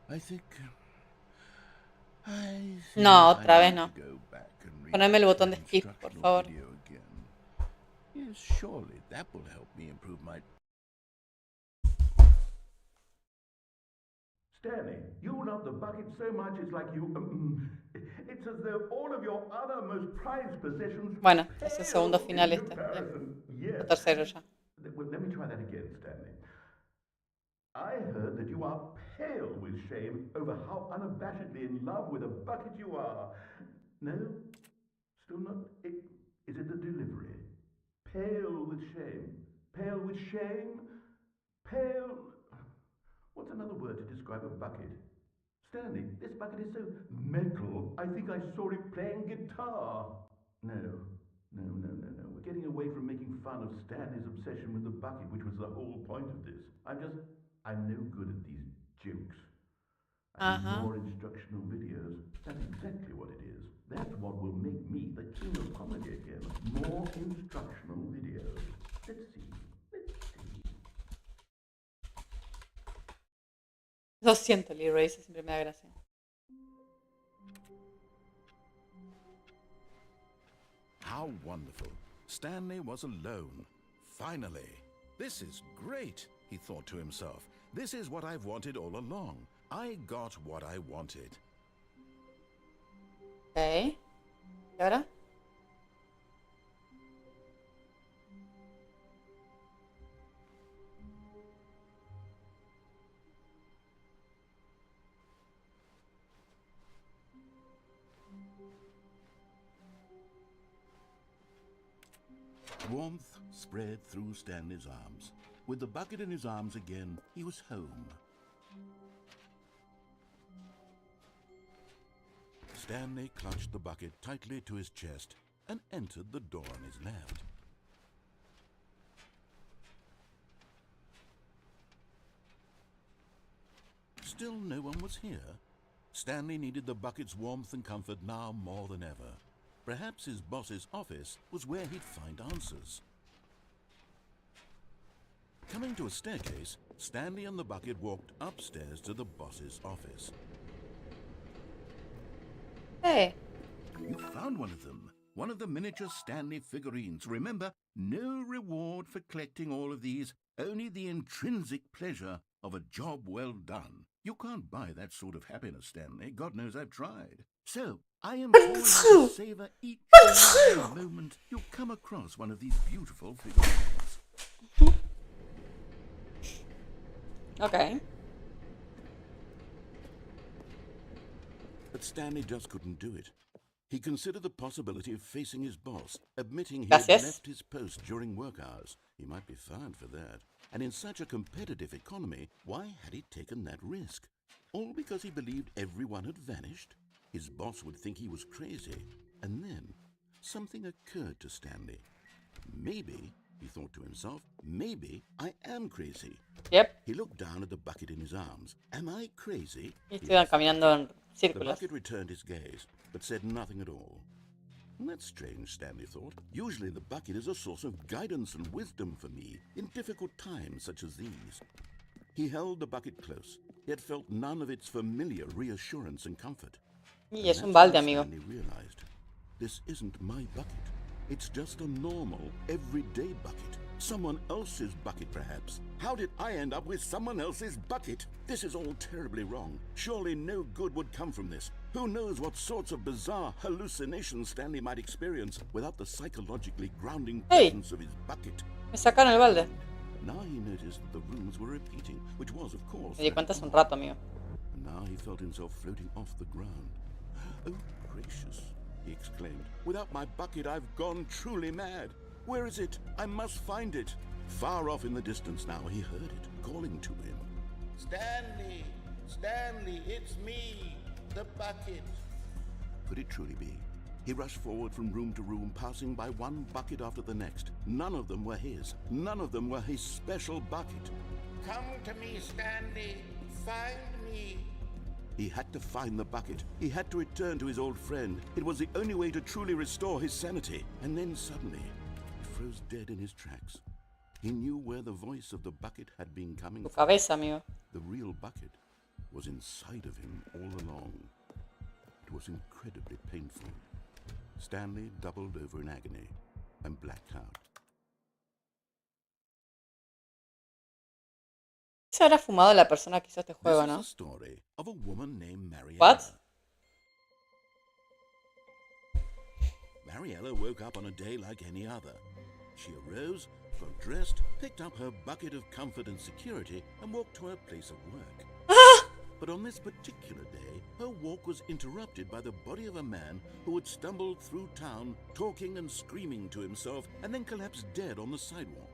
B: I think
A: No, otra vez
B: I
A: no.
B: need to go back and read
A: Poneme el botón de
B: the
A: skip, por
B: instructional
A: favor.
B: video again. Yes, surely that will help me improve my...
E: Stanley, you love the bucket so much it's like you... it's as though all of your other most prized possessions...
A: Bueno, es el segundo
E: pale
A: final
E: in
A: este.
E: comparison. Yes.
A: O tercero ya.
E: Well, let me try that again, Stanley. I heard that you are pale with shame over how unabashedly in love with a bucket you are. No? Still not? Is it the delivery? Pale with shame. Pale with shame? Pale... What's another word to describe a bucket? Stanley, this bucket is so metal, I think I saw it playing guitar. No. No. We're getting away from making fun of Stanley's obsession with the bucket, which was the whole point of this. I'm no good at these jokes. I need
A: Ajá.
E: more instructional videos. That's exactly what it is. That's what will make me the king of comedy again. More instructional videos. Let's see.
A: Lo siento, Leroy, eso siempre me da gracia.
B: How wonderful. Stanley was alone. Finally. This is great, he thought to himself. This is what I've wanted all along. I got what I wanted.
A: Ok. ¿Y ahora?
B: Warmth spread through Stanley's arms. With the bucket in his arms again, he was home. Stanley clutched the bucket tightly to his chest and entered the door on his left. Still no one was here. Stanley needed the bucket's warmth and comfort now more than ever. Perhaps his boss's office was where he'd find answers. Coming to a staircase, Stanley and the bucket walked upstairs to the boss's office.
A: Hey.
B: You found one of them. One of the miniature Stanley figurines. Remember, no reward for collecting all of these, only the intrinsic pleasure of a job well done. You can't buy that sort of happiness, Stanley. God knows I've tried. So, I implore you to savor each and every moment you come across one of these beautiful figurines.
A: Ok.
B: But Stanley just couldn't do it. He considered the possibility of facing his boss, admitting he
A: Gracias.
B: had left his post during work hours. He might be fired for that. And in such a competitive economy, why had he taken that risk? All because he believed everyone had vanished? His boss would think he was crazy. And then, something occurred to Stanley. Maybe, he thought to himself, maybe I am crazy.
A: Yep.
B: He looked down at the bucket in his arms. Am I crazy?
A: Y
B: He
A: estoy
B: asked.
A: caminando en
B: The
A: círculos.
B: bucket returned his gaze, but said nothing at all. That's strange, Stanley thought. Usually the bucket is a source of guidance and wisdom for me in difficult times such as these. He held the bucket close, yet felt none of its familiar reassurance and comfort.
A: Y
B: And
A: es un
B: that's
A: balde,
B: when
A: amigo.
B: Stanley realized, this isn't my bucket. It's just a normal, everyday bucket. Someone else's bucket, perhaps. How did I end up with someone else's bucket? This is all terribly wrong. Surely no good would come from this. Who knows what sorts of bizarre hallucinations Stanley might experience without the psychologically grounding
A: Hey.
B: presence of his bucket.
A: Me sacaron el balde.
B: Now he noticed that the rooms were repeating, which was, of course,
A: Me di cuenta hace un rato, amigo.
B: and now he felt himself floating off the ground. Oh, gracious, he exclaimed. Without my bucket, I've gone truly mad. Where is it? I must find it. Far off in the distance now, he heard it, calling to him.
D: Stanley! Stanley, it's me, the bucket.
B: Could it truly be? He rushed forward from room to room, passing by one bucket after the next. None of them were his. None of them were his special bucket.
D: Come to me, Stanley. Find me.
B: He had to find the bucket. He had to return to his old friend. It was the only way to truly restore his sanity. And then suddenly, he froze dead in his tracks. He knew where the voice of the bucket had been coming
A: Tu
B: from.
A: cabeza, amigo.
B: The real bucket was inside of him all along. It was incredibly painful. Stanley doubled over in agony and blacked out.
A: Se habrá fumado la persona que hizo este
B: This
A: juego,
B: is
A: ¿no?
B: the story of a woman named Mariella.
A: What?
B: Mariella woke up on a day like any other. She arose, got dressed, picked up her bucket of comfort and security, and walked to her place of work. But on this particular day, her walk was interrupted by the body of a man who had stumbled through town, talking and screaming to himself, and then collapsed dead on the sidewalk.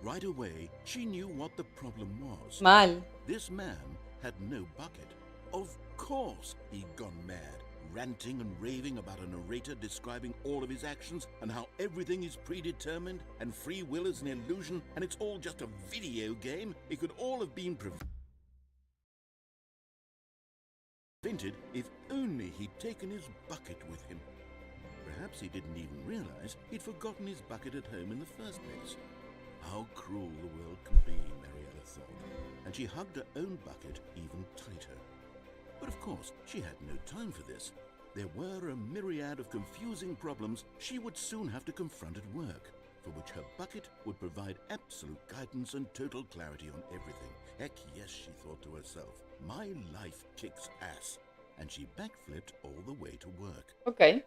B: Right away, she knew what the problem was.
A: Mal.
B: This man had no bucket. Of course he'd gone mad. ranting and raving about a narrator describing all of his actions and how everything is predetermined and free will is an illusion and it's all just a video game. It could all have been prevented if only he'd taken his bucket with him. Perhaps he didn't even realize he'd forgotten his bucket at home in the first place. How cruel the world can be, Mariella thought, and she hugged her own bucket even tighter. But of course, she had no time for this. There were a myriad of confusing problems she would soon have to confront at work, for which her bucket would provide absolute guidance and total clarity on everything. Heck yes, she thought to herself, my life kicks ass. And she backflipped all the way to work.
A: Ok.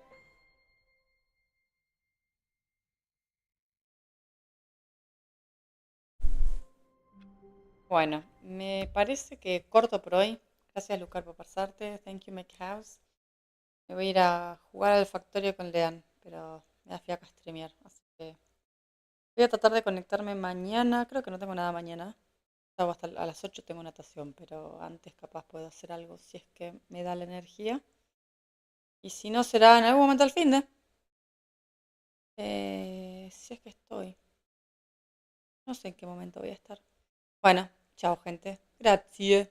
A: Bueno, me parece que corto por hoy. Gracias, Lucar, por pasarte. Thank you, Make House. Me voy a ir a jugar al Factorio con Lean, pero me da fiaca streamear. Así que voy a tratar de conectarme mañana. Creo que no tengo nada mañana. O hasta a las 8 tengo natación, pero antes capaz puedo hacer algo si es que me da la energía. Y si no, será en algún momento al finde. Si es que estoy. No sé en qué momento voy a estar. Bueno, chao, gente. Gracias.